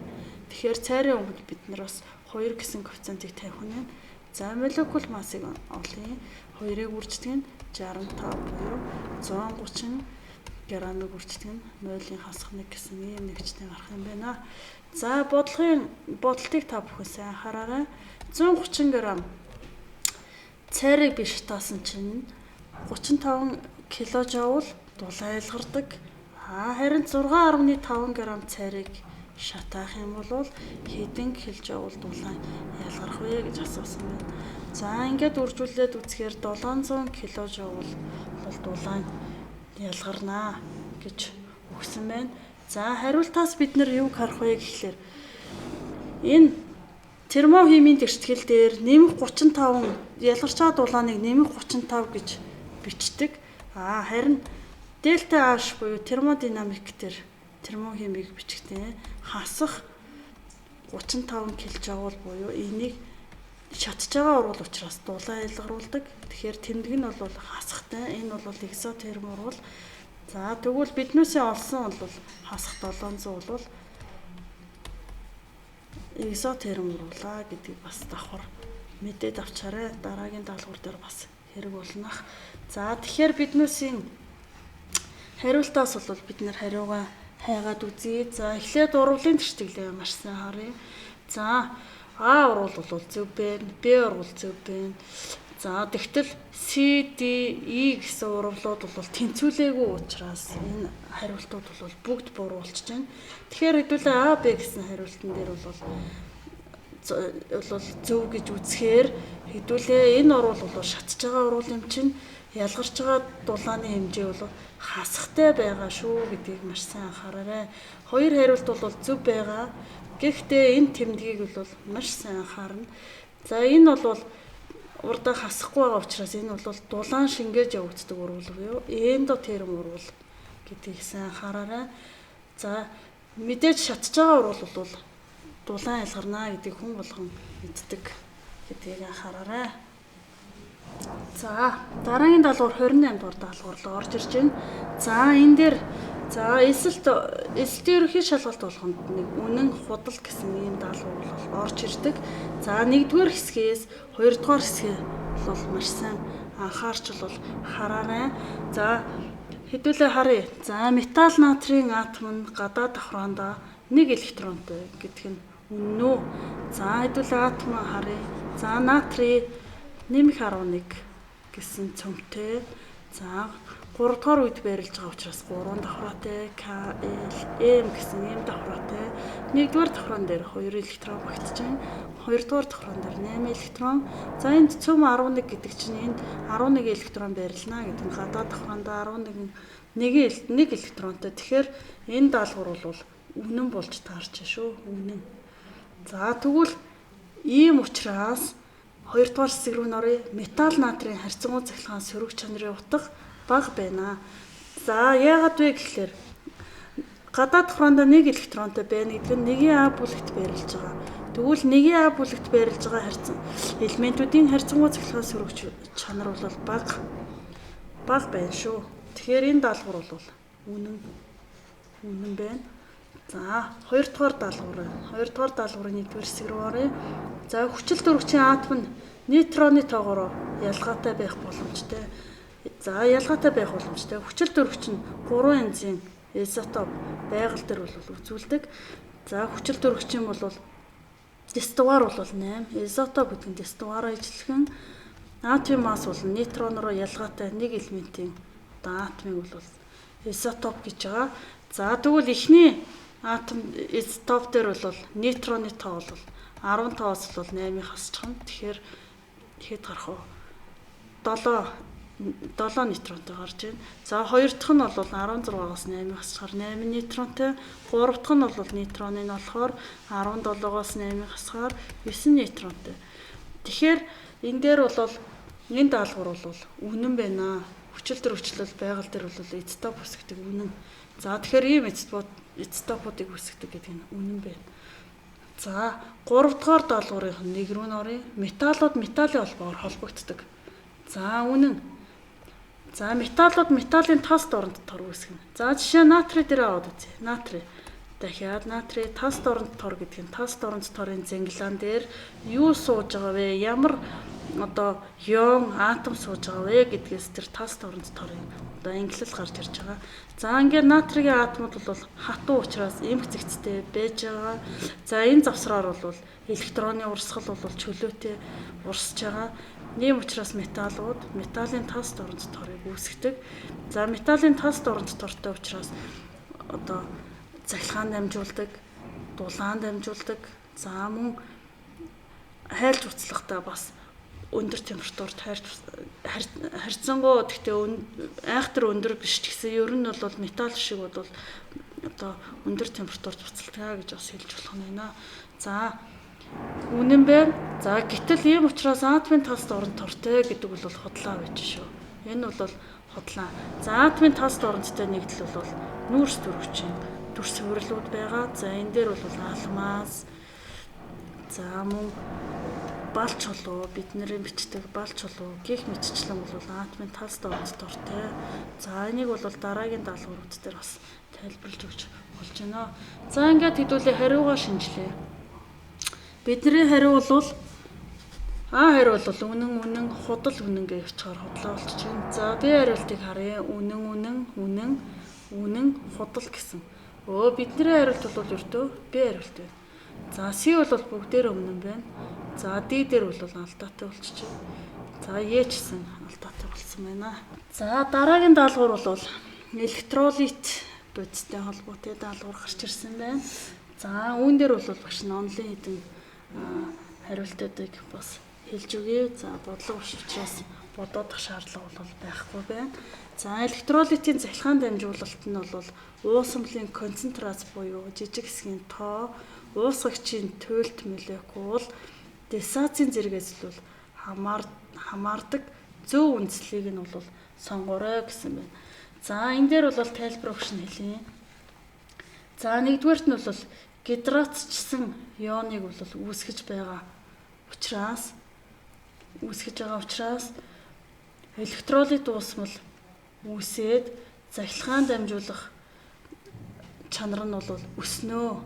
Speaker 1: Тэгэхээр цайрын өмнө бид нар бас 2 гэсэн коэффициентийг тавих нь. За молекул массыг олъё. 2-ыг үрждэг нь 65 буюу 130 грамыг үрждэг нь 0-ын хасах 1 гэсэн ийм нэгжтэй гарах юм байна. За бодлогыг та бүхэн сайн хараарай. 130 г цайрыг би шатаасан чинь 35 кJ дулаан ялгардаг. Харин 6.5 г цайрыг шатаах юм бол хэдэн кJ дулаан ялгарх вэ гэж асуусан байна. За ингээд үржүүлээд үзэхээр 700 кJ бол дулаан ялгарнаа гэж өгсөн байна. За хариултаас бид нар юг харах вэ гэхлээр энэ термохимийн тэртгэл дээр нэмэх 35 ялгарч байгаа дулааныг нэмэх 35 гэж бичдэг. Харин дельта H буюу термодинамик дээр термохимийг бичгтээ хасах 35 кJ буюу энийг шатж байгаа урвал учраас дулаан ялгаруулдаг. Тэгэхээр тэмдэг нь бол хасахтай. Энэ бол экзотерм урвал. За тэгвэл биднээсээ олсон бол хасах 700 бол экзотерм урвалаа гэдгийг бас давхар мэдээд авчаарай. Дараагийн даалгавар дээр бас хэрэг болно. За тэгэхээр биднээсийн хариултаас бол бид нар хариугаа хайгаад үзье. За эхлээд урвалын тэртгэлээ маш сайн харъя. За А урвал бол зөв байна. Б урвал зөв байна. За тэгтэл C, D, E гэсэн урвалууд бол тэнцвүүлээгүй учраас энэ хариултууд бол бүгд буруу болчихж байна. Тэгэхээр хэдүүлээ А, Б гэсэн хариултан дээр бол зөв гэж үзэхээр хэдүүлээ энэ урвал бол шатж байгаа урвал юм чинь ялгарч байгаа дулааны хэмжээ бол хасахтай байгаа шүү гэдгийг маш сайн анхаараарай. Хоёр хариулт бол зөв байгаа. Гэхдээ энэ тэмдгийг бол маш сайн анхаарна. За энэ бол урдаа хасахгүй байгаа учраас энэ бол дулаан шингээж явагддаг урвал буюу эндотерм урвал гэдгийг сайн анхаараарай. За мэдээж шатж байгаа урвал бол дулаан ялгарнаа гэдгийг хүн болгон мэддэг гэдгийг анхаараарай. За дараагийн даалгавар 28 дугаар даалгавар руу орж ирж байна. За энэ дээр эсэлт ерөнхий шалгалт болгонд нэг үнэн худал гэсэн ийм даалгавар бол орж ирдэг. За нэгдүгээр хэсгээс хоёрдугаар хэсгээ бол маш сайн анхаарч бол хараарай. За хэдүүлээ харъя. За металл натрийн атом нь гадаад давхраанда 1 электронтой гэдэг нь үнэн үү? За хэдүүлээ атом харъя. За натрий нэмэх 11 гэсэн цөмтэй. За 3 дугаар үед байрлаж байгаа учраас 3 давхраатай KLM гэсэн ийм давхраатай. 1 дугаар давхраан дээр 2 электрон багтж байна. 2 дугаар давхраан дээр 8 электрон. За энд цөм 11 гэдэг чинь энд 11 электрон байрлана гэдэг нь гадаад давхраанда 11 1 электронтой. Тэгэхээр энэ даалгавар бол үнэн болж таарч шүү. Үнэн. За тэгвэл ийм учраас 2 дугаар хэсэг рүү нөрөө металл натрийн харьцангуй цахилгаан сөрөг чанарын утга бага байна. За яагаад вэ гэхээр гадаад давхраанда 1 электронтой байна гэдэг нь 1А бүлэгт байрлаж байгаа. Тэгвэл 1А бүлэгт байрлаж байгаа элементүүдийн харьцангуй цахилгаан сөрөг чанар бол бага байна шүү. Тэгэхээр энэ даалгавар бол үнэн байна. За 2 дугаар даалгаврын 1-р хэсэг рүү оръё. За хүчил төрөгчийн атом нь нейтроны тоогоор ялгаатай байх боломжтой. Хүчил төрөгч нь 3 янзын изотоп байгаль дээр бол үзүүлдэг. За хүчил төрөгчийн бол дистовар бол 8. Изотоп гэдэг нь дистовараа ижилхэн. Атомын масс бол нейтроноор ялгаатай нэг элементийн атомыг бол изотоп гэж байгаа. За тэгвэл эхний атом изотоп дээр бол нейтроны тоо бол 15-аас бол 8-ыг хасчих нь. Тэгэхээр хэд гарах вэ? 7 нейтронтой гарч байна. За хоёр дахь нь бол 16-аас 8-ыг хасчихаар 8 нейтронтой. Гурав дахь нь бол нейтроны нь болохоор 17-аас 8-ыг хасгаар 9 нейтронтой. Тэгэхээр энэ дээр бол энэ даалгавар бол үнэн байна. Хүчил төрөгчлөл байгаль дээр бол изотоп үсгдэг үнэн. За тэгэхээр ийм изотопуудыг үсгдэг гэдэг нь үнэн байна. За 3 дугаар даалгаврын 1 рүү нөрөө металлууд металлын холбоогоор холбогддог. За үнэн. За металлууд металлын тас дорнод тор үүсгэнэ. За жишээ натрий дээр аваад үзье. Натрий. Дахиад натрий тас дорнод тор гэдэг нь тас дорнод торын зэнглан дээр юу сууж байгаа вэ? Ямар йон атом сууж байгаа вэ гэдгээс тэр тас дорнод торын ангиллал гарч ирж байгаа. За ингээд натригийн атомууд бол хатуу учраас эмх зэгцтэй байж байгаа. За энэ завсраар бол электроны урсгал бол чөлөөтэй урсж байгаа. Ийм учраас металлын тас дорнод торыг үүсгдэг. За металлын тас дорнод тортой учраас цахилгаан дамжуулдаг, дулаан дамжуулдаг. За мөн хайлт уцлагтаа бас өндөр температурт харьцангуй гэхдээ айхтар өндөр биш ч гэсэн ер нь бол металл шиг бол өндөр температурт уцалдаг гэж бас хэлж болох нь байна. За үнэн байна. За гэтэл ийм учраас атомын тас дорнод тортой гэдэг бол худлаа байж шүү. Энэ бол худлаа. За атомын тас дорнодтой нэгдэл бол нүүрс төрөгчийн дүрс хөврлүүд байгаа. За энэ дээр бол алмаз. За мөн бал чулуу, бид нарын бичдэг бал чулуу гих мэтчлэн бол атомын тас дорнод тортой. За энийг бол дараагийн даалгаврууд дээр бас тайлбарлаж өгч болж байна. За ингээд хэдүүлээ хариугаа шинжилээ. Бидний хариу бол хариу бол үнэн худал үнэн гэж явчихаар худлаа болчихно. За B хариултыг харъя. Үнэн худал гэсэн. Бидний хариулт бол ердөө B хариулт байна. За C бол бүгдээр өмнө байна. За D дээр бол алдаатай болчихжээ. За E ч гэсэн алдаатай болсон байна. За дараагийн даалгавар бол электролит бодистой холбоотой даалгавар гарч ирсэн байна. За үүн дээр бол багш нь онлын хэдэн хариултуудыг бас хэлж өгье. За бодлого биш учраас бодоодох шаардлага бол байхгүй байна. За электролитийн цахилгаан дамжуулалт нь бол уусамлын концентрац буюу жижиг хэсгийн тоо, уусгагчийн туйлт молекул, дисацийн зэрэгээс л хамаардаг зөв үндслийг нь бол сонгоорой гэсэн байна. За энэ дээр бол тайлбар өгч нь хэлье. За нэгдүгээрт нь бол гидратчсан ионыг бол үүсгэж байгаа учраас электролит уусмал үүсээд цахилгаан дамжуулах чанар нь бол өснө.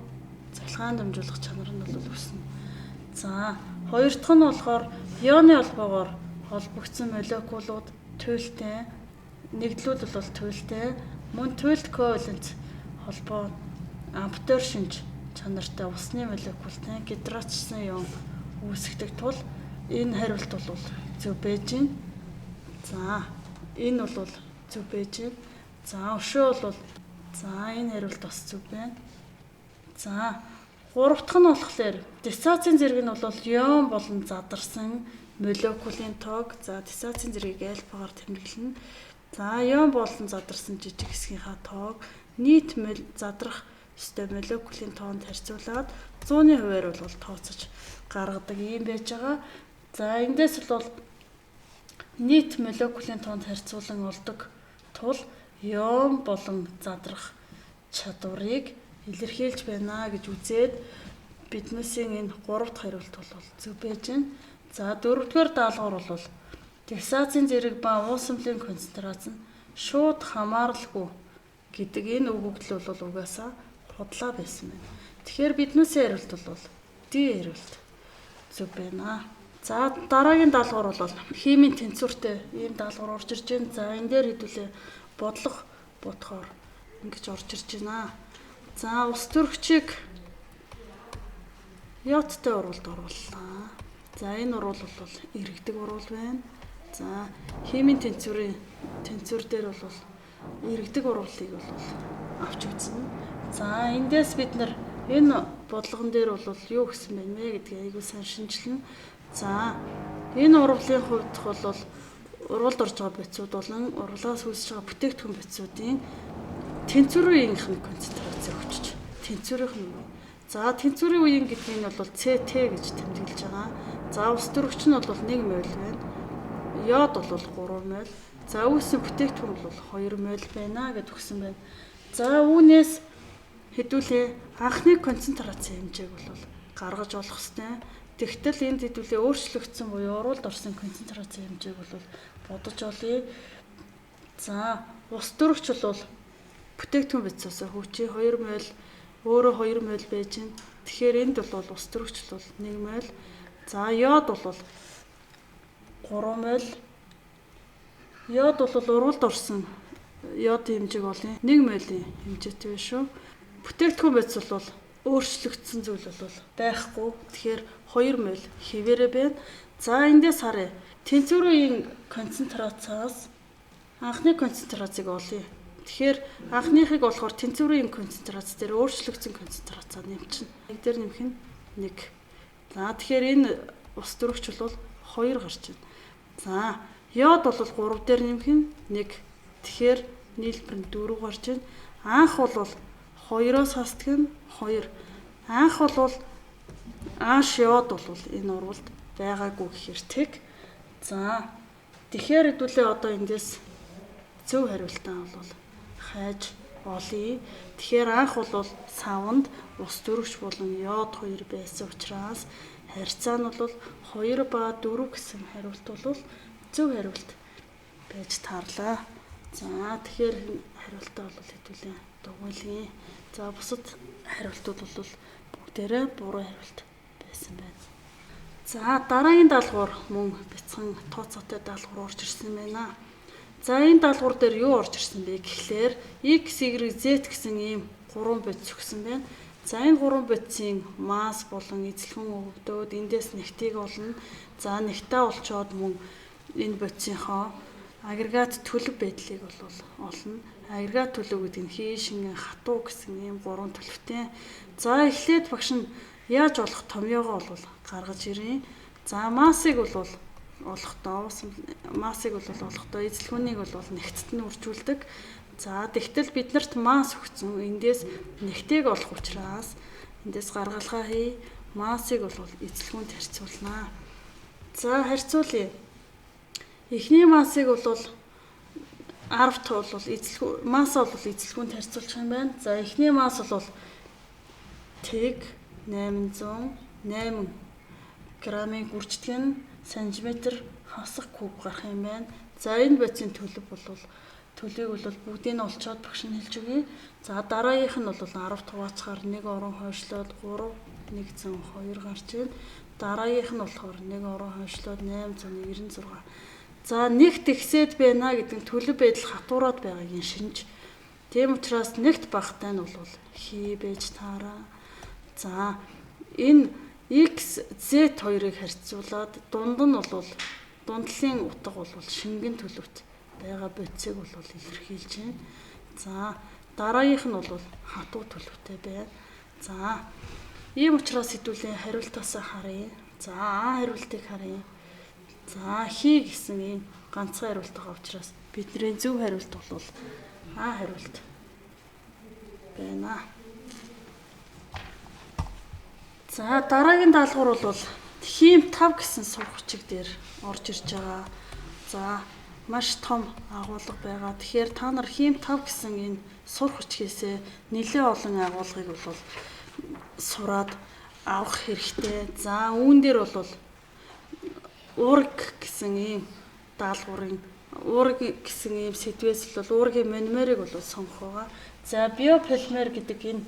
Speaker 1: За хоёр дахь нь болохоор ионы холбоогоор холбогдсон молекулууд туйлтай, нэгдлүүд бол туйлтай, мөн туйлт ковалент холбоо амптер шинж чанартай усны молекултай гидратчсан ион үүсгдэг тул энэ хариулт бол зөв байж байна. За энэ бол Зөв байж байна. За өшөө бол энэ хариулт бас зөв байна. За 3 дахь нь болохоор диссоциацийн зэрэг нь бол йон болон задарсан молекулын тоог. За диссоциацийн зэргийг альфагаар тэмдэглэнэ. За йон болон задарсан жижиг хэсгийнхаа тоог нийт задрах ёстой молекулын тоонд харьцуулаад 100-ны хувиар бол тооцож гаргадаг юм байж байгаа. За эндээс бол нийт молекулын тоонд харьцуулан олдог тул йон болон задрах чадварыг илэрхийлж байна гэж үзээд биднээсийн энэ 3 дахь хариулт бол зөв байж байна. За 4-р даалгавар бол диссоциацийн зэрэг ба уусамлын концентрац нь шууд хамааралгүй гэдэг энэ өгөгдөл бол угаасаа худлаа байсан байна. Тэгэхээр биднээсийн хариулт бол D хариулт зөв байна. За дараагийн даалгавар бол химийн тэнцвэртэй ийм даалгавар орж ирж байна. За энэ дээр хэдүүлээ бодлого бодохоор ингэж орж ирж байна. За ус төрөгчийг йодтой урвалд орууллаа. За энэ урвал бол иргэдэг урвал байна. За химийн тэнцвэр дээр бол иргэдэг урвалыг бол авч үзнэ. За эндээс бид нар энэ бодлогон дээр бол юу гэсэн бэ гэдгийг айгүй сайн шинжилнэ. За энэ урвалын хувьд бол урвалд орж байгаа бодисууд болон урвалаас үүсэж байгаа бүтээгдэхүүн бодисуудын тэнцвэрийн концентрацийг өгчөж тэнцвэрийнх нь. За тэнцвэрийн үеийн гэдэг нь бол CT гэж тэмдэглэж байгаа. За ус төрөгч нь бол 1 мол байна. Йод бол 3 мол. За үүссэн бүтээгдэхүүн бол 2 мол байна гэд өгсөн байна. За үүнээс хэдүүлээ анхны концентрацийн хэмжээг бол гаргаж олох ёстой. Тэгтэл энд хэдүүлээ өөрчлөгдсөн буюу урвалд орсон концентрацийн хэмжээг бол бодож олъё. За ус төрөгч бол бүтээгдэхүүн бодисоос хүчээ 2 мол өөрөө 2 мол байж байна. Тэгэхээр энд бол ус төрөгч бол 1 мол. За йод бол 3 мол. Йод бол урвалд орсон йодын хэмжээг олъё. 1 молийн хэмжээтэй байна шүү. Бүтээгдэхүүн бодис бол өөрчлөгдсөн зүйл бол байхгүй. Тэгэхээр 2 мол хэвээрээ байна. За эндээс харъя. Тэнцвэрийн концентрацаас анхны концентрацийг олъё. Тэгэхээр анхныхыг болохоор тэнцвэрийн концентрац дээр өөрчлөгдсөн концентрацаа нэмчихнэ. Нэг дээр нэмэх нь 1. За тэгэхээр энэ ус төрөгч бол 2 гарч байна. За йод бол 3 дээр нэмэх нь 1. Тэгэхээр нийлбэр нь 4 гарч байна. Анх бол 2-оос хасдаг нь 2. Анх бол анш йод бол энэ урвалд байгаагүй гэхээр тэг. За тэгэхээр хэдүүлээ одоо эндээс зөв хариултаа бол хайж олъё. Тэгэхээр анх бол савнд ус төрөгч болон йод 2 байсан учраас харьцаа нь бол 2 ба 4 гэсэн хариулт бол зөв хариулт байж таарлаа. За тэгэхээр хариултаа бол хэдүүлээ дугуйлъя. За бусад хариултууд бол бүгдээрээ буруу хариулт байсан байна. За дараагийн даалгавар мөн бяцхан тооцоотой даалгавар орж ирсэн байна. За энэ даалгавар дээр юу орж ирсэн бэ гэхлээр X, Y, Z гэсэн ийм 3 бодис өгсөн байна. За энэ 3 бодисын масс болон эзлэхэн өгөгдөөд эндээс нэгтийг олно. За нэгтээ олцоод мөн энэ бодисынхоо агрегат төлөв байдлыг бол олно. Агрегат төлөв гэдэг нь хий, шингэн, хатуу гэсэн ийм 3 төлөвтэй. За эхлээд багш нь яаж олох томьёогоо бол гаргаж ирээ. За массыг бол олохдоо эзлэхүүнийг бол нэгтд нь үржүүлдэг. За тэгтэл биднэрт масс өгсөн. Эндээс нэгтийг олох учраас эндээс гаргалгаа хий. Массыг бол эзлэхүүнд харьцуулнаа. За харьцуулъя. Эхний массыг бол 10 бол масса бол эзлэхүүнд харьцуулах юм байна. За эхний масс бол тэг 808 грамын гүрждэг нь сантиметр хасах куб гарах юм байна. За энэ бодисын төлөв төлөвийг бол бүгдийг нь олцоод багш нь хэлж өгье. За дараагийнх нь бол 10 тугаацгаар 1 орон хойшлоод 3 102 гарч байна. Дараагийнх нь болохоор 1 орон хойшлоод 896. За нэгт ихсээд байна гэдэг нь төлөв байдал хатуураад байгаагийн шинж. Тийм учраас нэгт багтай нь бол хий байж таараа. За энэ X, Z хоёрыг харьцуулаад дунд нь бол дундлын утга бол шингэн төлөвт байгаа бодисыг бол илэрхийлж байна. За дараагийнх нь бол хатуу төлөвтэй байна. За ийм учраас хэдүүлээ хариултаасаа харъя. За А хариултыг харъя. За хий гэсэн ийм ганцхан хариулт байгаа учраас бидний зөв хариулт бол А хариулт байна. За дараагийн даалгавар бол хийм 5 гэсэн сурах хүчиг дээр орж ирж байгаа. За маш том агуулга байгаа. Тэгэхээр та нар хийм 5 гэсэн энэ сурах хүчгээсээ нэлээд олон агуулгыг бол сураад авах хэрэгтэй. За үүн дээр бол уурэг гэсэн ийм даалгаврын уурэг гэсэн ийм сэдвээс бол уургийн мономерыг бол сонгох байгаа. За биополимер гэдэг энэ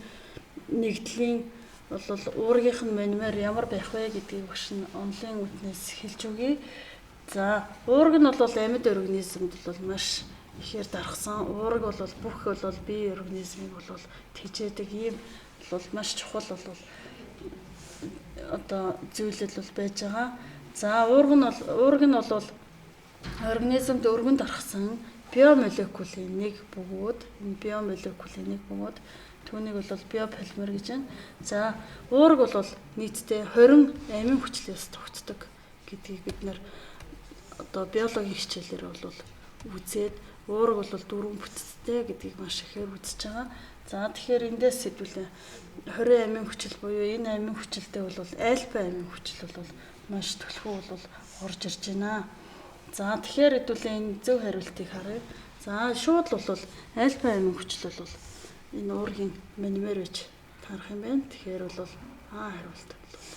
Speaker 1: нэгдлийн бол уургийнх нь мономер ямар байх вэ гэдгийг багш нь онлайн үтнээс хэлж өгье. За уурэг нь бол амьд организмд бол маш ихээр дарахсан. Уурэг бол бүх бол бие организмыг бол тэжээдэг ийм бол маш чухал бол одоо зүйлэл бол байж байгаа. За уурэг нь бол организмд өргөнд орхсон биомолекулын нэг бөгөөд түүнийг бол биополимер гэж байна. За уурэг бол нийтдээ 20 амин хүчлээс тогтдог гэдгийг бид нэр одоо биологийн хичээлээр бол үзээд уурэг бол 4 бүтцтэй гэдгийг маш ихээр үзэж байгаа. За тэгэхээр эндээс хэдүүлээ 20 амин хүчил буюу энэ амин хүчилтэй бол альфа амин хүчил бол маш төлхөө бол орж ирж байна. За тэгэхээр хэдүүлээ энэ зөв хариултыг харъя. За шууд бол альфа амин хүчил бол энэ уургийн мономер гэж тарах юм байна. Тэгэхээр бол А хариулт бол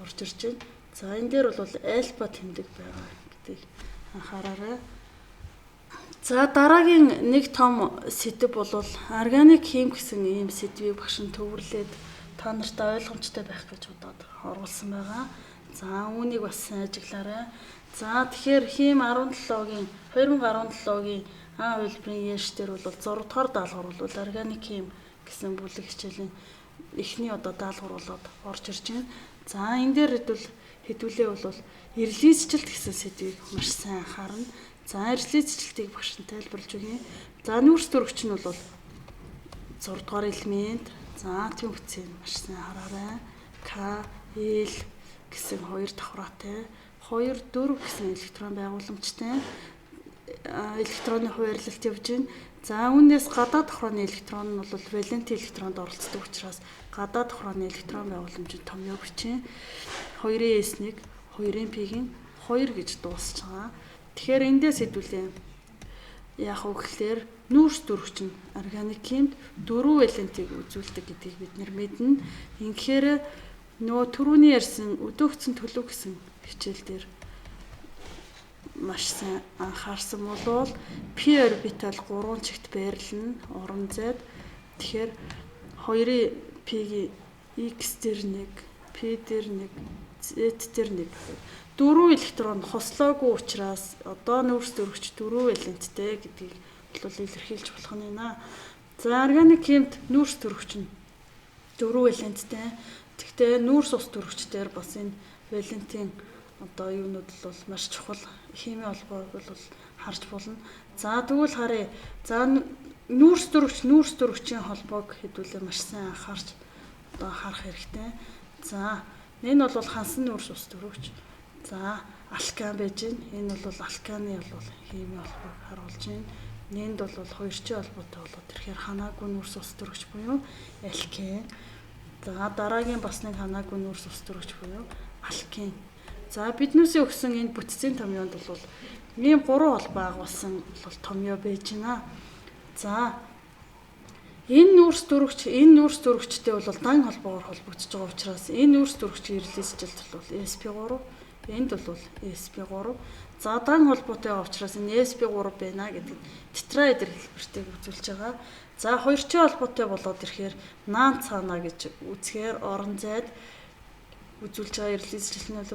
Speaker 1: орж ирж байна. За энэ дээр бол альфа тэмдэг байгаа гэдгийг анхаараарай. За дараагийн нэг том сэдэв бол органик хим гэсэн ийм сэдвийг багш нь төвөрлээд та нартай ойлгомжтой байх гэж бодоод оруулсан байгаа. За үүнийг бас сайн ажиглаарай. За тэгэхээр хим 17-гийн 2017-гийн А хувилбарын яш дээр бол 6 дугаар даалгавар бол органик хим гэсэн бүлэг хичээлийн эхний одоо даалгавар болоод орж ирж байна. За энэ дээр хэдүүлээ бол эрэлзээсчлэлт гэсэн сэдвийг маш сайн анхаарна. За эрэлзээсчлэлтийг багш нь тайлбарлаж өгье. За нүүрс төрөгч нь бол 6 дугаар элемент. За атомын бүтцийг маш сайн хараарай. К, Л гэсэн хоёр давхраатай, 2, 4 гэсэн электрон байгууламжтай электроны хуваарлалт явж байна. За үүнээс гадаад давхрааны электрон нь бол валенти электронд оролцдог учраас гадаад давхрааны электрон байгууламжийн томьёо бичээ 2-ын S1, 2-ын P-ийн 2 гэж дуусч байгаа. Тэгэхээр эндээс хэдүүлээ яах вэ гэхээр нүүрс төрөгч нь органик химд 4 валентиг үзүүлдэг гэдгийг бид мэднэ. Ингэхээр нөгөө түрүүний ярьсан өдөөгцөн төлөв гэсэн хичээл дээр маш сайн анхаарсан болвол p орбитал 3 чигт байрлал нь орон зайд. Тэгэхээр 2-ын p-ийн x дээр 1, p дээр 1, z дээр 1. 4 электрон хослоогүй учраас одоо нүүрс төрөгч 4 валенттэй гэдгийг бол илэрхийлж болох нь байна. За органик химд нүүрс төрөгч нь 4 валенттэй. Гэхдээ нүүрс ус төрөгчдэр бас энэ валентийн одоо юунууд бол маш чухал хими холбоог бол харж болно. За тэгвэл харъя. За нүүрс төрөгчийн холбоог хэдүүлээ маш сайн анхаарч одоо харах хэрэгтэй. За энэ бол хансан нүүрс ус төрөгч. За алкан байж байна. Энэ бол алканы бол хими холбоог харуулж байна. Нэнд бол хоёрчин холбоотой болоод ирэхээр ханаагүй нүүрс ус төрөгч буюу алкин. За дараагийн бас нэг ханаагүй нүүрс ус төрөгч буюу алкин. За биднээсээ өгсөн энэ бүтцийн томьёонд бол ийм 3 холбоо агуулсан бол томьёо байж байна. За энэ нүүрс төрөгчтэй бол дан холбоогоор холбогдож байгаа учраас энэ нүүрс төрөгчийн ирэлцэлт бол sp3, энд бол sp3. За дан холбоотой байгаа учраас энэ sp3 байна гэдэг тетраэдр хэлбэртэйг үзүүлж байгаа. За хоёрчин холбоотой болоод ирэхээр наан цаана гэж үзэхээр орон зайд үзүүлж байгаа ирэлцэлт нь бол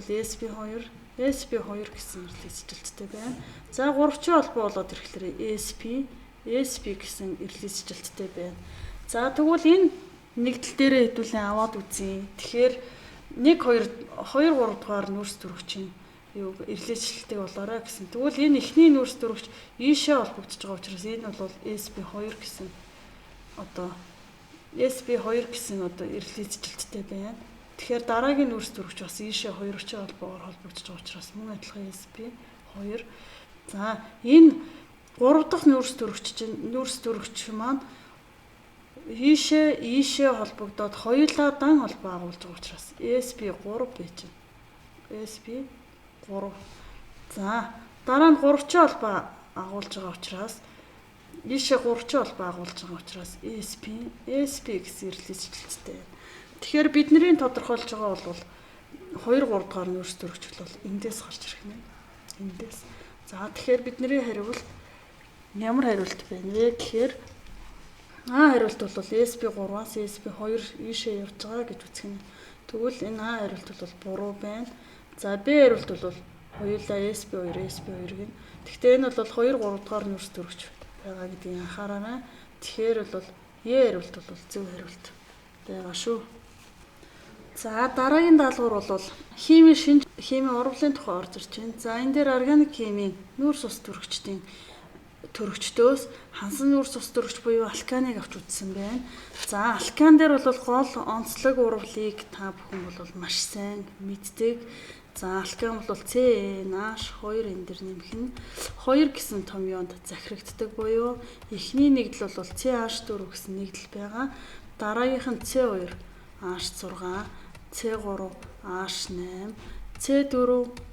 Speaker 1: sp2 гэсэн ирэлцэлттэй байна. За гуравчин холбоо болоод ирэхээр sp гэсэн ирэлцэлттэй байна. За тэгвэл энэ нэгдэл дээрээ хэдүүлэн аваад үзье. Тэгэхээр 1 2 3 дугаар нүүрс төрөгчийн юу эрлээчлэлтэй болоорой гэсэн. Тэгвэл энэ эхний нүүрс дөрөвч ийшээ холбогдож байгаа учраас энэ бол SP2 гэсэн одоо SP2 гэсэн одоо эрлээчлэлттэй байна. Тэгэхээр дараагийн нүүрс дөрөвч бас ийшээ 2-ын холбоогоор холбогдож байгаа учраас мөн адилхан SP2. За энэ 3 дахь нүүрс дөрөвч маань ийшээ холбогдоод хоёулаа дан холбоо агуулж байгаа учраас SP3 байж байна. SP3. За дараа нь 3-ын холбоо агуулж байгаа учраас ийшээ 3-ын холбоо агуулж байгаа учраас SP гэсэн эрлээчлэлттэй. Тэгэхээр бидний тодорхойлж байгаа бол 2 3 дахь нүүрс дөрөвч бол эндээс гарч ирэх нэ. Эндээс. За тэгэхээр бидний хариулт ямар хариулт байна вэ гэхээр А хариулт бол SP3-аас SP2 ийшээ явж байгаа гэж үзэх нь. Тэгвэл энэ А хариулт бол буруу байна. За Б хариулт бол хоёулаа SP2 гин. Гэхдээ энэ бол 2 3 дахь нүүрс дөрөвч байгаа гэдгийг анхаараарай. Тэгэхээр бол Е хариулт бол зөв хариулт байгаа шүү. За дараагийн даалгавар бол химийн урвалын тухай орж ирж байна. За энэ дээр органик химийн нүүрс ус төрөгчдөөс хансан нүүрс ус төрөгч буюу алканыг авч үзсэн байна. За алкан дээр бол гол онцлог урвалыг та бүхэн бол маш сайн мэддэг. За алкан бол CnH2 энэ дэр нэмэх нь 2 гэсэн томьёонд захирагддаг буюу эхний нэгдэл бол CH4 гэсэн нэгдэл байгаа. Дараагийнх нь C2 H6, C3 H8, C4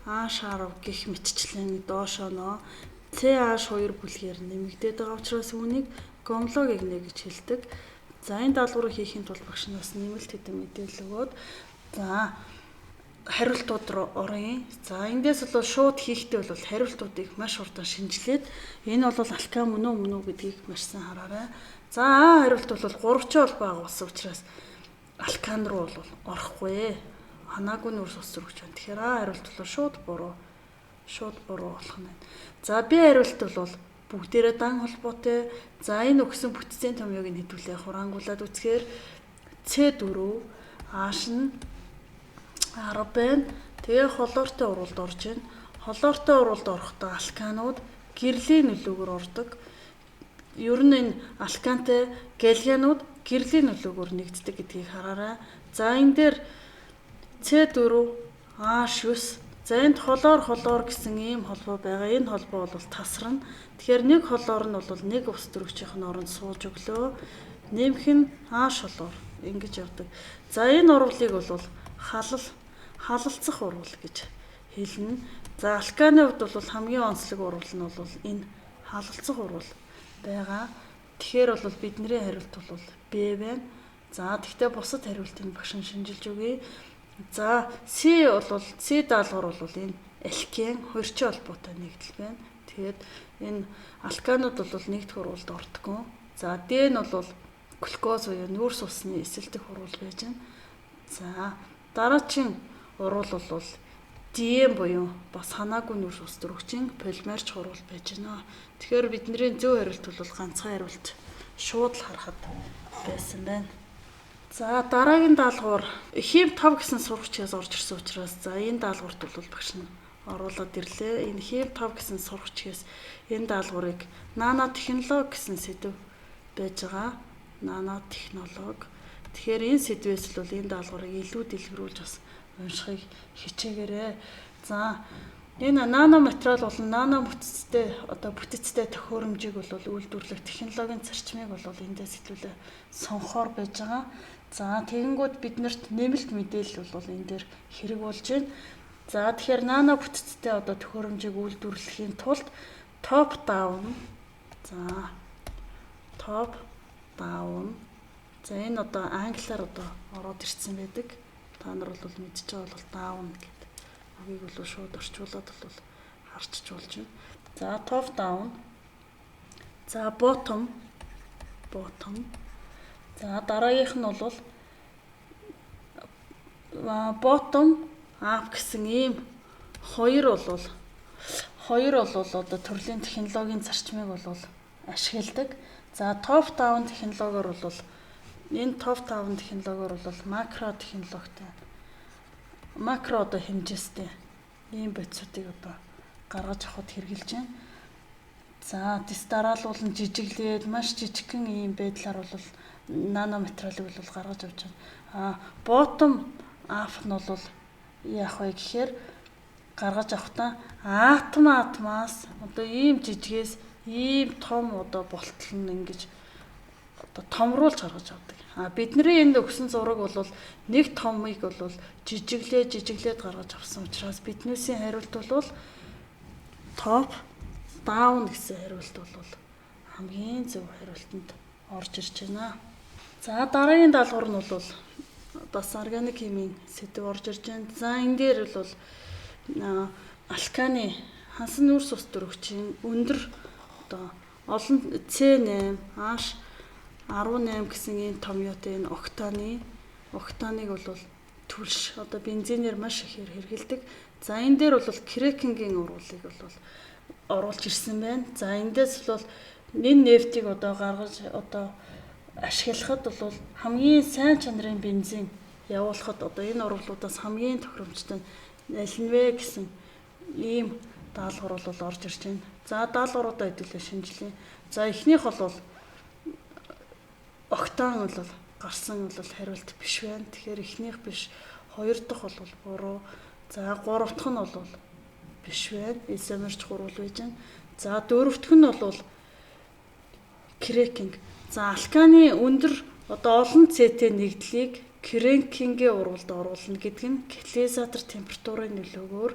Speaker 1: H10 гэх мэтчлэн доошооноо CH2 бүлгээр нэмэгдээд байгаа учраас үүнийг гомлог эгнэ гэж хэлдэг. За энэ даалгаврыг хийхин тулд багш нас нэмэлт хэдэн мэдээлэл өгөөд за хариултууд руу оръё. За эндээс бол шууд хийхдээ бол хариултуудыг маш хурдан шинжилээд энэ бол алкан мөн үү гэдгийг маш сайн хараарай. За А хариулт бол 3-ын холбоо агуулсан учраас алкан руу бол орохгүй. Ханаагүй нүүрс ус төрөгч байна. Тэгэхээр А хариулт бол шууд буруу болох нь байна. За Б хариулт бол бүгдээрээ дан холбоотой. За энэ өгсөн бүтцийн томьёог нь хэдүүлээ хурангуулад үзэхээр C4 H нь 10 байна. Тэгээ холоортой урвалд орж байна. Холоортой урвалд орохдоо алканууд гэрлийн нөлөөгөөр ордог. Ер нь энэ алкантай галлианууд гэрлийн нөлөөгөөр нэгддэг гэдгийг хараарай. За энэ дээр C4 H9. За энд холоор гэсэн ийм холбоо байгаа. Энэ холбоо бол тасарна. Тэгэхээр нэг холоор нь бол нэг ус төрөгчийн оронд суулж өглөө. Нэмэх нь H холоор ингэж явдаг. За энэ урвалыг бол халалцах урвал гэж хэлнэ. За алканы хувьд бол хамгийн онцлог урвал нь бол энэ халалцах урвал байгаа. Тэгэхээр бол бидний хариулт бол Б байна. За тэгвэл бусад хариултыг багш шинжилж өгье. За С даалгавар бол энэ алкен 2-ын холбоотой нэгдэл байна. Тэгээд энэ алканууд бол нэгдүгээр урвалд ордоггүй. За Д нь бол глюкоз буюу нүүрс усны эсэлдэх урвал байж байна. За дараагийн урвал бол DM буюу бас ханаагүй нүүрс ус төрөгчийн полимерч урвал байж байна. Тэгэхээр бидний зөв хариулт бол ганцхан хариулт шууд л харахад байсан байна. За дараагийн даалгавар хим 5 гэсэн сургачаас орж ирсэн учраас за энэ даалгаварт бол багш нь оруулаад ирлээ. Энэ хим 5 гэсэн сургачаас энэ даалгаврыг нанотехнологи гэсэн сэдв байж байгаа. Нанотехнологи. Тэгэхээр энэ сэдвээс л энэ даалгаврыг илүү дэлгэрүүлж бас уншихыг хичээгээрэй. За энэ наноматериал болон нано бүтэцтэй төхөөрөмжийг бол үйлдвэрлэх технологийн зарчмыг бол эндээс хэлүүлээ сонхоор байж байгаа. За тэгэнгүүт биднэрт нэмэлт мэдээлэл бол энэ дээр хэрэг болж байна. За тэгэхээр нано бүтэцтэй төхөөрөмжийг үйлдвэрлэхийн тулд топ даун. За энэ англиар ороод ирсэн байдаг. Та нар бол мэдчихэж байгаа бол даун гэдэг үгийг бол шууд орчуулад бол харчиж болж байна. За top down. За bottom. За дараагийнх нь бол bottom up гэсэн ийм хоёр бол төрлийн технологийн зарчмыг бол ашигладаг. За top down технологиор бол энэ top down технологиор бол макро технологитой хэмжээстэй ийм бодисуудыг одоо гаргаж авахд хэрэгжилж байна. За дис дараалуулан жижиглээд маш жижигхэн ийм байдлаар бол нано материалыг бол гаргаж авч байна. Bottom half нь бол яах вэ гэхээр гаргаж авахдаа атомаас одоо ийм жижигээс ийм том одоо болтол нь ингэж одоо томруулж гаргаж авдаг. Бидний энд өгсөн зураг бол нэг томыг бол жижиглээд гаргаж авсан учраас биднээсийн хариулт бол top down гэсэн хариулт бол хамгийн зөв хариултанд орж ирж байна. За дараагийн даалгавар нь бол бас органик химийн сэдв орж ирж байна. За энэ дээр бол алканы хансан нүүрс ус төрөгчийн өндөр одоо олон C8, H18 гэсэн ийм томьёотой энэ октаныг бол түлш одоо бензинээр маш ихээр хэрэгэлдэг. За энэ дээр бол крекингийн урвалыг бол оруулж ирсэн байна. За эндээс бол энэ нефтийг одоо гаргаж одоо ашиглахад бол хамгийн сайн чанарын бензин явуулахад одоо энэ урвалуудаас хамгийн тохиромжтой аль нь вэ гэсэн ийм даалгавар бол орж ирж байна. За даалгавруудаа хэдүүлээ шинжилээ. За эхнийх бол октан бол гарсан бол хариулт биш байна. Тэгэхээр эхнийх биш, хоёр дахь бол буруу. За гурав дахь нь бол биш байна. Изомерч гурвал байж байна. За дөрөв дэх нь бол крекинг. За алканы өндөр одоо олон цэтэй нэгдлийг крекингийн урвалд оруулна гэдэг нь катализатор температурын нөлөөгөөр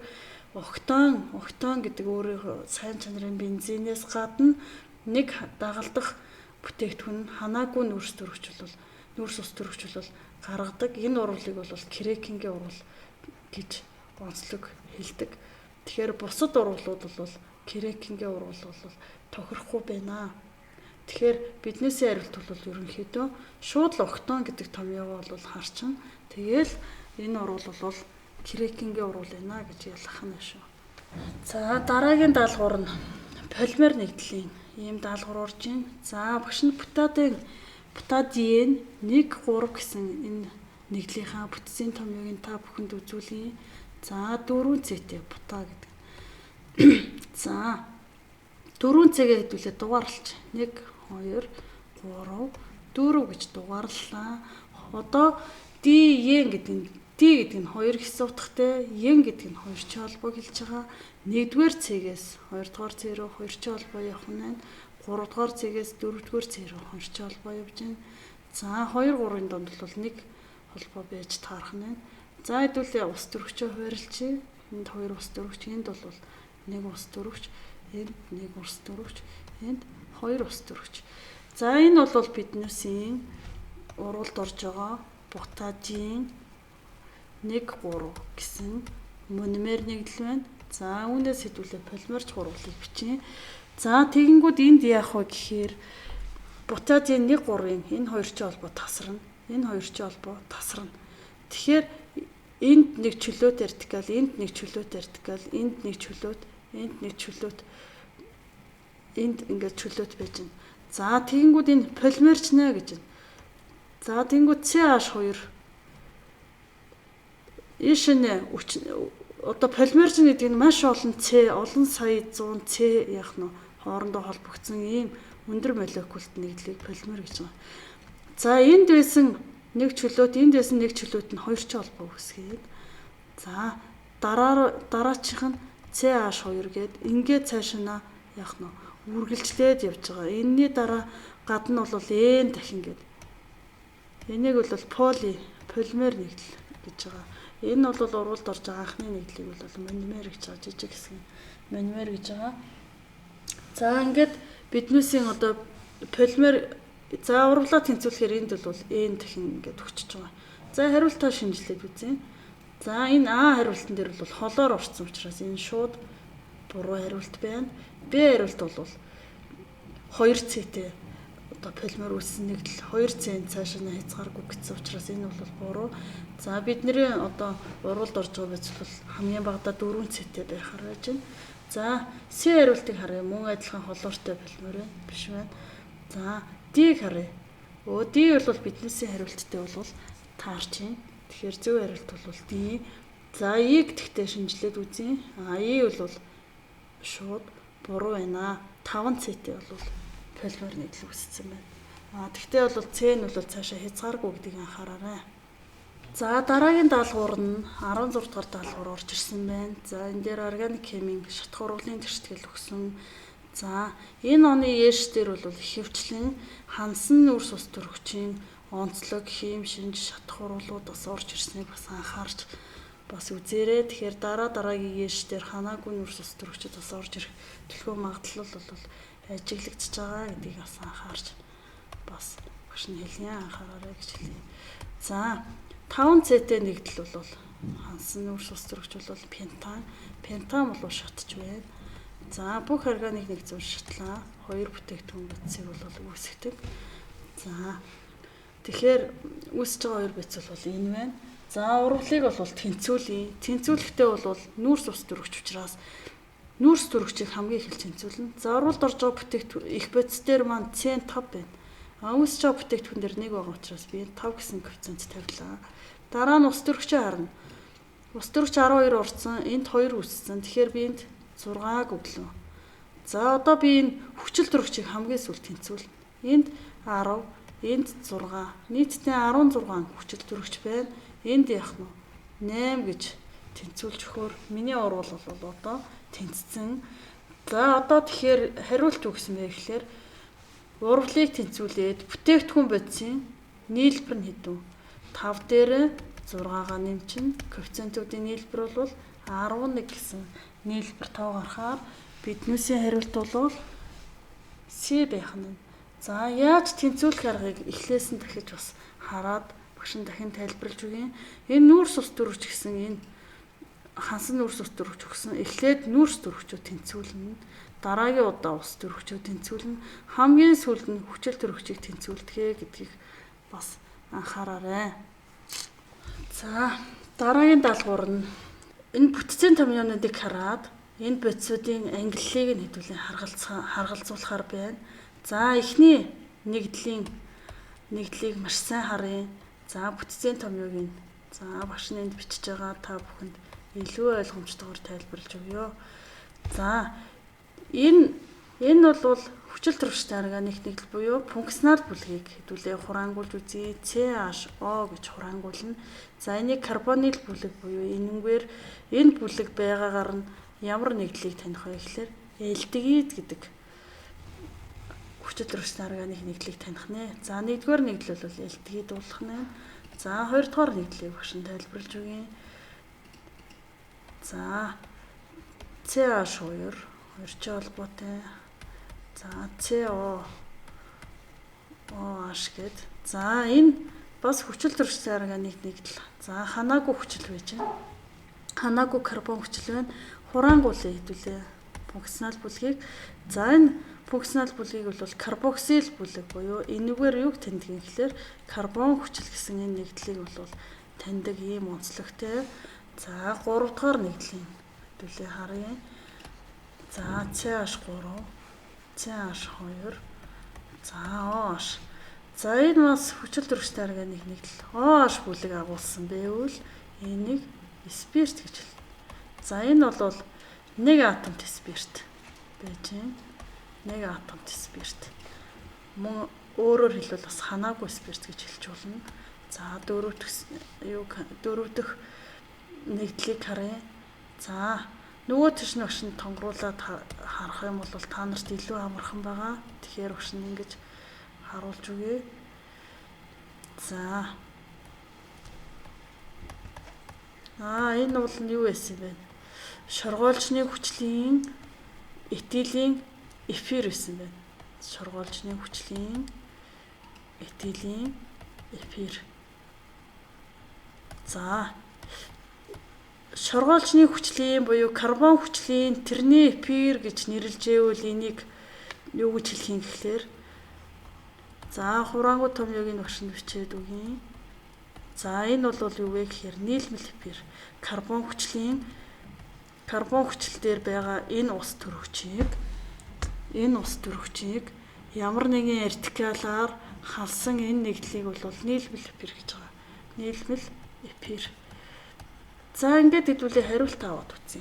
Speaker 1: октан гэдэг өөрийнхөө сайн чанарын бензинээс гадна нэг дагалдах бүтээгдэхүүн ханаагүй нүүрс ус төрөгч бол гаргадаг. Энэ урвалыг бол крекингийн урвал гэж онцлог хэлдэг. Тэгэхээр бусад урвалууд бол крекингийн урвал бол тохирохгүй байна. Тэгэхээр биднээсээ хариулт бол ерөнхийдөө шууд л октан гэдэг томьёогоо бол харчин. Тэгээл энэ урвал бол крекингийн урвал байна гэж ялгах нь шүү. За дараагийн даалгавар нь полимер нэгдлийн ийм даалгавар орж ийн. За багш нь бутадин 1 3 гэсэн энэ нэгдлийнхаа бүтцийн томьёогийн та бүхэнд үзүүлье. За 4 цэтэй бута гэдэг. За 4 цэгээ хэдүүлээ дугаарлаж 1 2 3 4 гэж дугаарлаа. Одоо D гэдэг нь 2 хэсэг утгатай, Ен гэдэг нь 2 ч холбоог хэлж байгаа. 1-р цэгээс 2-р цэг рүү 2 ч холбоо явах нь, 3-р цэгээс 4-р цэг рүү 2 ч холбоо явж байна. За 2 3-ын донд бол 1 холбоо байж таарах нь. За хэдүүлээ ус төрөгчөө хуваарлчих. Энд 2 ус төрөгч, энд бол 1 ус төрөгч, энд 1 ус төрөгч, энд 2 ус төрөгч. За энэ бол биднээсийн урвалд орж байгаа бутадин 1 3 гэсэн мономер нэгдэл байна. За үүнээс хэдүүлээ полимерч гурвалыг бичье. За тэгэнгүүт энд яах вэ гэхээр бутадин 1 3-ын энэ хоёр ч холбоо тасарна. Энэ хоёр ч холбоо тасарна. Тэгэхээр энд нэг чөлөөт вертикал, энд нэг чөлөөт вертикал, энд нэг чөлөөт, энд нэг чөлөөт, энд ингээд чөлөөт байж байна. За тэгэнгүүт энэ полимерч нэ гэж байна. За тэгэнгүүт CH2 ийшнэ одоо полимерч гэдэг нь маш олон сая 100 C яах нь хоорондоо холбогдсон ийм өндөр молекулт нэгдлийг полимер гэж байна. За энд байсан нэг чөлөөт, энд байсан нэг чөлөөт нь хоёр ч холбоо үүсгээд. За дараачих нь CH2 гээд ингээд цаашаа яах нь үргэлжлээд явж байгаа. Энийний дараа гадна бол N дахин гээд. Энийг бол полимер нэгдэл гэж байгаа. Энэ бол урвалд орж байгаа анхны нэгдлийг бол мономер гэж байгаа, жижиг хэсэг мономер гэж байгаа. За ингээд биднээсийн одоо полимер за урвалаа тэнцвүүлэхээр энд бол N дахин ингээд өгчөж байгаа. За хариултаа шинжилээд үзье. За энэ А хариултан дээр бол холоор орсон учраас энэ шууд буруу хариулт байна. Б хариулт бол 2 цэтэй одоо полимер үүссэн нэгдэл 2 цэн цаашаа хязгааргүй гэсэн учраас энэ бол буруу. За бидний одоо урвалд орж байгаа биз бол хамгийн багадаа 4 цэтэй байхаар байж байна. За С хариултыг харъя. Мөн адилхан холоортой полимер байна. Биш байна. За Д-г харъя. Д бол биднээсийн хариулттай бол таарч байна. Тэгэхээр зөв хариулт бол D. За ийг тэгтээ шинжилээд үзье. И бол шууд буруу байна. 5 цэтэй бол полимер нийтлэл үүссэн байна. Тэгтээ бол C нь бол цаашаа хязгааргүй гэдгийг анхаараарай. За дараагийн даалгавар нь 16 дугаар даалгавар орж ирсэн байна. За энэ дээр органик химийн шатах ургуулын тэртгэл өгсөн. За энэ оны ЕШ дээр бол ихэвчлэн хансан нүрс ус төрөгчийн онцлог, хим, шинж, шатах ургуулууд бас орж ирснийг бас анхаарч бас үзээрэй. Тэгэхээр дараагийн ЕШ дээр ханаагүй нүрс ус төрөгчд бас орж ирэх төлхөө магадлал бол ажиглагдчихж байгаа гэдгийг бас анхаарч бас багш нь хэлнэ анхаараарай гэж хэлье. За 5 цэтэй нэгдэл бол хансан нүрс ус төрөгч бол пентан бол шатж байна. За бүх органик нэгдсэн шатлаа 2 бүтээгдэхүүн бэцсийг бол үүсгдэг. За тэгэхээр үүсэж байгаа 2 бэц бол энэ байна. За урвалыг бол тэнцвүүлье. Тэнцвүүлэхдээ бол нүрс ус төрөгч учраас нүрс төрөгчийг хамгийн их тэнцвүүлнэ. За урвалд орж байгаа бүтээгдэхүүн их бэц дээр маань C5 байна. Үүсэж байгаа бүтээгдэхүүн дээр 1 байгаа учраас би 5 гэсэн коэффициент тавилаа. Дараа нь ус төрөгчөө харна. Ус төрөгч 12 орсон, энд 2 үүссэн. Тэгэхээр би энд 6 өглөө. За одоо би энэ хүчил төрөгчийг хамгийн сүүлд тэнцвүүлнэ. Энд 10, энд 6. Нийтдээ 16 хүчил төрөгч байна. Энд яах нь 8 гэж тэнцвүүлж өгөхөөр миний урвал бол одоо тэнцсэн. За одоо тэгэхээр хариулт юу гэсэн бэ гэхээр урвалыг тэнцвүүлээд бүтээгдэхүүн бодисын нийлбэр нь хэдэн 5 дээр 6-гаа нэмчин коэффициентуудын нийлбэр бол 11 гэсэн нийлбэр тоо гарахаар биднээсийн хариулт бол C байх нь. За яаж тэнцвүүлэх аргыг эхлээс нь дахиж бас хараад багш нь дахин тайлбарлаж өгье. Энэ нүрс ус төрөгч гэсэн энэ хансан нүрс ус төрөгч өгсөн. Эхлээд нүрс төрөгчөө тэнцвүүлнэ. Дараагийн удаа ус төрөгчөө тэнцвүүлнэ. Хамгийн сүүлд нь хүчил төрөгчийг тэнцвүүлдэгэ гэдгийг бас анхаараарай. За дараагийн даалгавар нь энэ бүтцийн томьёонуудыг хараад энэ бодисуудын ангиллыг нь хэдүүлэн харгалзуулахаар байна. За эхний нэгдлийг маш сайн харъя. За бүтцийн томьёог нь за багш нь энд бичиж байгаа та бүхэнд илүү ойлгомжтойгоор тайлбарлаж өгье. За энэ бол хүчил төрөгчтэй органик нэгдэл буюу функционал бүлгийг хэдүүлээ хураангуулж үзье. CHO гэж хураангуулна. За энийг карбонил бүлэг буюу энэ бүлэг байгаагаар нь ямар нэгдлийг таних вэ гэхээр элдгид гэдэг хүчил төрөгчтэй органик нэгдлийг таних нэ. За нэгдүгээр нэгдэл бол элдгид болох нь. За хоёрдугаар нэгдлийг багш нь тайлбарлаж өгье. За CH2 2ч холбоотой. За COOH гэд. За энэ бас хүчил төрөгчтэй органик нэгдэл. За ханаагүй хүчил байж байна. Ханаагүй карбон хүчил байна. Хураангуулъя хэдүүлээ функционал бүлгийг. За энэ функционал бүлгийг бол карбоксил бүлэг буюу энэгээр юг таньдаг юм гэхээр карбон хүчил гэсэн энэ нэгдлийг бол таньдаг ийм онцлогтой. За 3 дугаар нэгдлийн хэдүүлээ харъя. За CH3, CH2, за OH. За энэ бас хүчил төрөгчтэй органик нэгдэл. OH бүлэг агуулсан байвал энийг спирт гэж хэлнэ. За энэ бол 1 атомт спирт байж байна. 1 атомт спирт. Мөн өөрөөр хэлбэл бас ханаагүй спирт гэж хэлж болно. За дөрөв дэх нэгдлийг харъя. За нөгөө тийш нь багш нь тонгруулаад харах юм бол та нарт илүү амархан байгаа. Тэгэхээр багш нь ингэж харуулж өгье. За энэ бол нь юу байсан бэ? Шоргоолжны хүчлийн этилийн эфир байсан байна. Шоргоолжны хүчлийн этилийн эфир. За шоргоолжны хүчлийн буюу карбон хүчлийн тэрний эфир гэж нэрлэжээвэл энийг юу гэж хэлэх юм гэхээр за хураангуй томьёог нь багш нь бичээд өгье. За энэ бол юу вэ гэхээр нийлмэл эфир. Карбон хүчил дээр байгаа энэ ус төрөгчийг ямар нэгэн вертикалаар халсан энэ нэгдлийг бол нийлмэл эфир гэж байгаа. Нийлмэл эфир. За ингээд хэдүүлээ хариулт аваад үзье.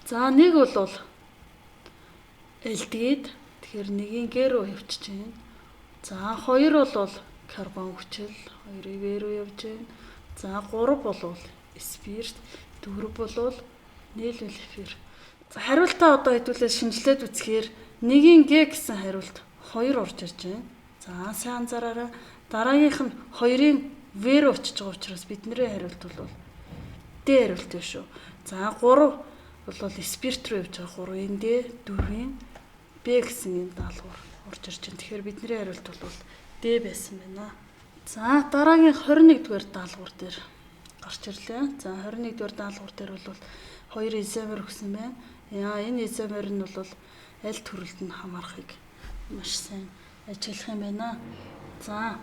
Speaker 1: За нэг бол элдгийд тэгэхээр нэгийн Г рүү явчихж байна. За 2 бол карбон хүчил 2-ыг В рүү явж байна. За 3 бол спирт, 4 бол нийлүүл эфир. За хариултаа одоо хэдүүлээ шинжилээд үзэхээр нэгийн Г гэсэн хариулт 2 орж ирж байна. За сайн анзаараарай. Дараагийнх нь 2-ын В рүү очиж байгаа учраас бидний хариулт бол Д хариулт биш шүү. За 3 бол спирт рүү явж байгаа 3-ын Д, 4-ийн Б гэсэн юм даалгавар орж ирж байна. Тэгэхээр бидний хариулт бол Д байсан байна. За дараагийн 21-р даалгавар дээр гарч ирлээ. За 21-р даалгавар дээр бол 2 изомер өгсөн байна. Энэ изомер нь бол аль төрөлд нь хамаарахыг маш сайн ажиглах юм байна. За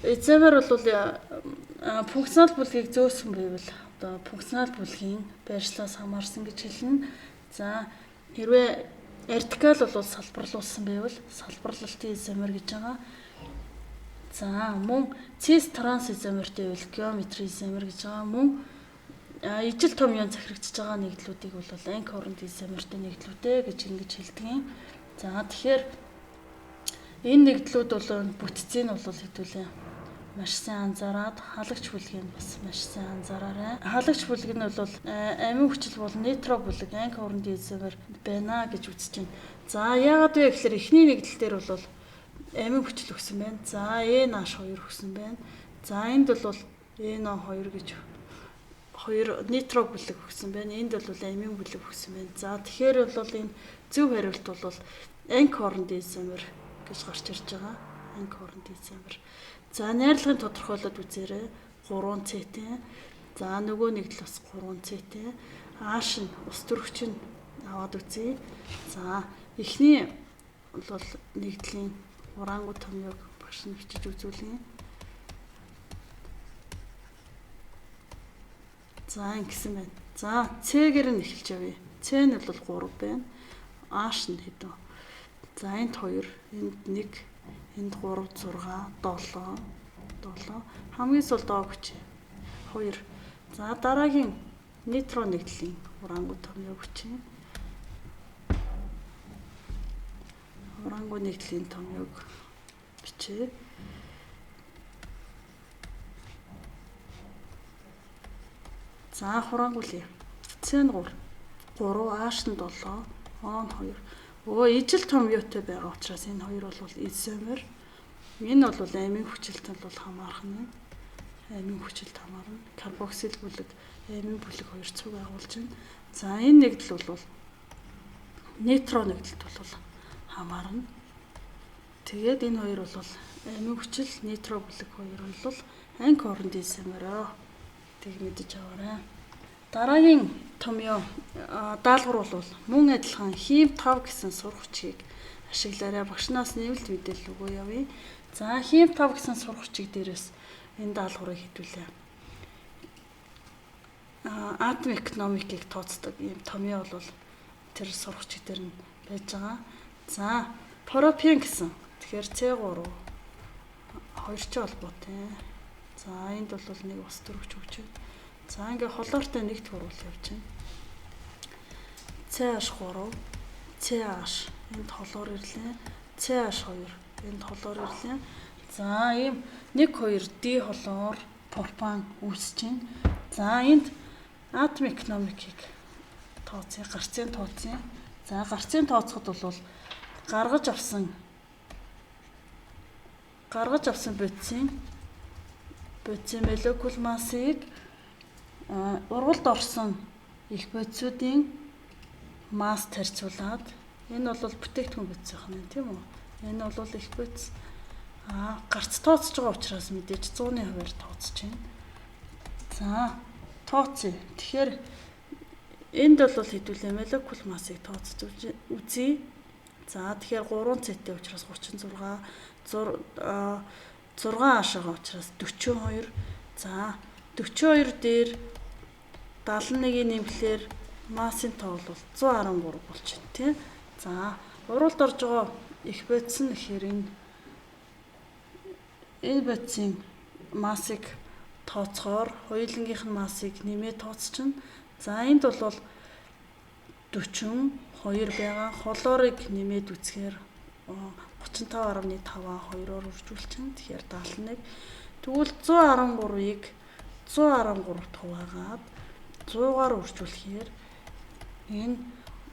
Speaker 1: изомер бол функционал бүлгийг зөөсөн байвал одоо функционал бүлгийн байршлаас хамаарсан гэж хэлнэ. За хэрвээ вертикал бол салбарлуулсан байвал салбарлалтын изомер гэж байгаа. За мөн цис транс изомертэй байвал геометри изомер гэж байгаа. Мөн ижил том юм захирагдж байгаа нэгдлүүдийг бол анги хоорондын изомертэй нэгдлүүдээ гэж ингэж хэлдэг юм. За тэгэхээр энэ нэгдлүүд бол бүтцийг нь бол хэдүүлээ маш сайн анзаараад халагч бүлгийг бас маш сайн анзаараарай. Халагч бүлэг нь бол амин хүчил бол нитро бүлэг анги хоорондын изомер байна гэж үзэж байна. За яагаад вэ гэхээр эхний нэгдэл дээр бол амин хүчил өгсөн байна. За NH2 өгсөн байна. За энд бол NO2 гэж 2 нитро бүлэг өгсөн байна. Энд бол амин бүлэг өгсөн байна. За тэгэхээр бол энэ зөв хариулт бол анги хоорондын изомер гэж гарч ирж байгаа. Анги хоорондын изомер. За найрлагын тодорхойлоод үзээрэй. 3C-тэй. За нөгөө нэгдэл бас 3C-тэй. H нь ус төрөгч нь аваад үзье. За эхний бол нэгдлийн урангу томьёог багш нь бичиж үзүүлье. За ингэсэн байна. За C-гэр нь эхэлж явъя. C нь бол 3 байна. H нь хэд вэ? За энд 2, энд 1, энд 3, 6, 7 хамгийн сул доо хүч 2. За дараагийн нитро нэгдлийн урангу томьёог хүч. Урангу нэгдлийн томьёог бичээ. За хурангуулъя. C нь 3, H нь 7, O нь 2. Ижил томьёотой байгаа учраас энэ хоёр бол изомер. Энэ бол амин хүчилтэнд бол хамаарах нь. Амин хүчилт хамаарна. Карбоксил бүлэг, амин бүлэг хоёр цуг агуулж байна. За энэ нэгдэл бол нитро нэгдэлт бол хамаарна. Тэгээд энэ хоёр бол амин хүчил, нитро бүлэг хоёр бол анги хоорондын изомер. Тэг мэдэж аваарай. Дараагийн томьёо даалгавар бол мөн адилхан хим 5 гэсэн сурах хүчийг ашиглаарай. Багшнаас нэмэлт мэдээлэл өгөө явъя. За хим 5 гэсэн сурах хүчийг дээрээс энэ даалгаврыг хэдүүлээ. Атом экономикийг тооцдог юм томьёо бол тэр сурах хүчиг дээр нь байж байгаа. За пропен гэсэн. Тэгэхээр C3 2 ч холбоотой. За энд бол нэг ус төрөгч өгч байна. За ингээ холоортой нэгт хурвал явж байна. CH3, CH энд холоор ирлээ. CH2 энд холоор ирлээ. За ийм 1 2 D холоор пропан үүсэж байна. За энд атом экономикийг тооцъё, гарцын тооцъё. За гарцын тооцоход бол гаргаж авсан бодисын молекул массыг ургалд орсон их бодисуудын масс тарьцуулаад энэ бол бүтээгдэхүүн бодис байна тийм үү? Энэ бол их бодис. Гарц тооцож байгаа учраас мэдээж 100%-аар тооцож байна. За тооцъё. Тэгэхээр энд бол хэдүүлээ молекул массыг тооцож үзье. За тэгэхээр 3C-тэй учраас 36, 6 ашаага учраас 42. За 42 дээр 71-ийн нэмэхлээр массын тоо бол 113 болж байна тийм. За уралд орж байгаа их бодис нь гэхээр энэ бодисын массыг тооцохоор хоёулангийнх нь массыг нэмээд тооцчихно. За энд бол 42 байгаа. Холоорыг нэмээд үзэхээр 35.5 2-оор үржүүлчихнэ. Тэгэхээр 71. Тэгвэл 113-ыг 113-т хуваагаад 100-аар үржүүлэхээр энэ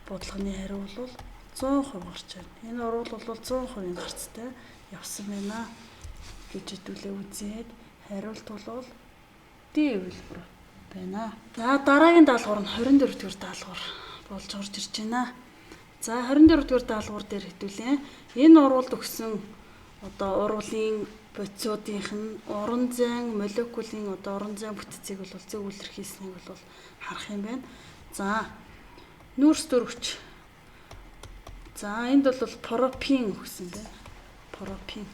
Speaker 1: бодлогын хариу бол 100% гарч байна. Энэ урвал бол 100%-ийн гарцтай явсан байна гэж хэдүүлээ үзээд хариулт бол D хэлбэр байна. За дараагийн даалгавар нь 24 дугаар даалгавар болж орж ирж байна. За 24 дугаар даалгавар дээр хэдүүлээ. Энэ урвалд өгсөн урвалын бодисуудынх нь орон зайн молекулын орон зайн бүтцийг бол зөв илэрхийлсэнийг бол харах юм байна. За нүүрс дөрвч. За энд бол пропин өгсөн байна. Пропин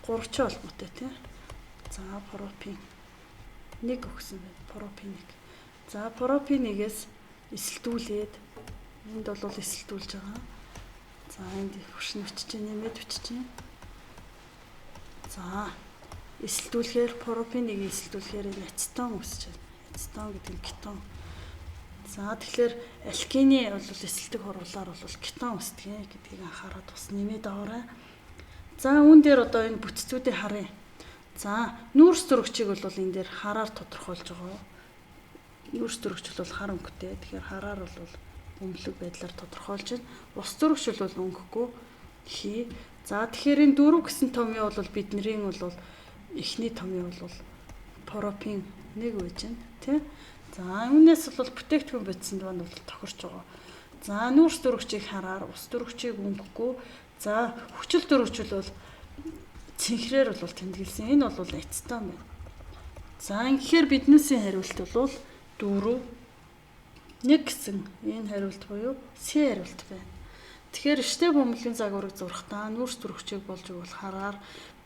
Speaker 1: 3 холбоотой тийм. За пропин 1 өгсөн байна. Пропин 1. За пропин 1-ээс эсэлдүүлээд энд бол эсэлдүүлж байгаа. За энд хүршин өчж нэмээд өчж. За эсэлдүүлэхээр пропин 1-ийг эсэлдүүлэхээр энэ ацетон өсөж байна. Ацетон гэдэг нь кетон. За тэгэхээр алкины бол эсэлдэг хурвалаар бол кетон өсдөг гэдгийг анхаарал бас нэмээд аваарай. За үүн дээр энэ бүтцүүдийг харъя. За нүүрс зөрөгчийг бол энэ дээр хараар тодорхойлж байгаа. Нүүрс зөрөгч бол хар өнгөтэй. Тэгэхээр хараар бол өмлөг байдлаар тодорхойлж байна. Ус зөрөгч бол өнгөгүй хий. За тэгэхээр энэ 4 гэсэн томьёо бол бидний бол эхний томьёо бол пропин 1 байж байна, тийм. За үүнээс бол бүтээгдэхүүн бодисонд бол тохирч байгаа. За нүүрс дөрөгчийг хараар, ус дөрөгчийг өнгөгүй. За хүчил дөрөгч бол цэнхрээр бол тэмдэглэсэн. Энэ бол ацетон байна. За ингэхээр биднээсийн хариулт бол 4 1 гэсэн энэ хариулт буюу С хариулт байна. Тэгэхээр штэй бөмбөлийн загварыг зурхтаа нүүрс дөрөгчийг болж өгвөл хараар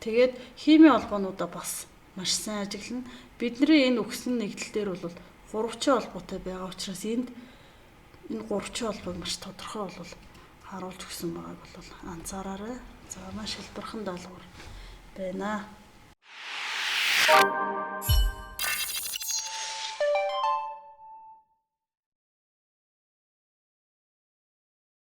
Speaker 1: тэгээд химийн холбоонуудаа бас маш сайн ажиглана. Бидний энэ өгсөн нэгдэл дээр бол 3 холбоотой байгаа учраас энэ 3 холбоог маш тодорхой бол харуулж өгсөн байгааг бол анзаараарай. За маш хэлбэрхэн даалгавар байна.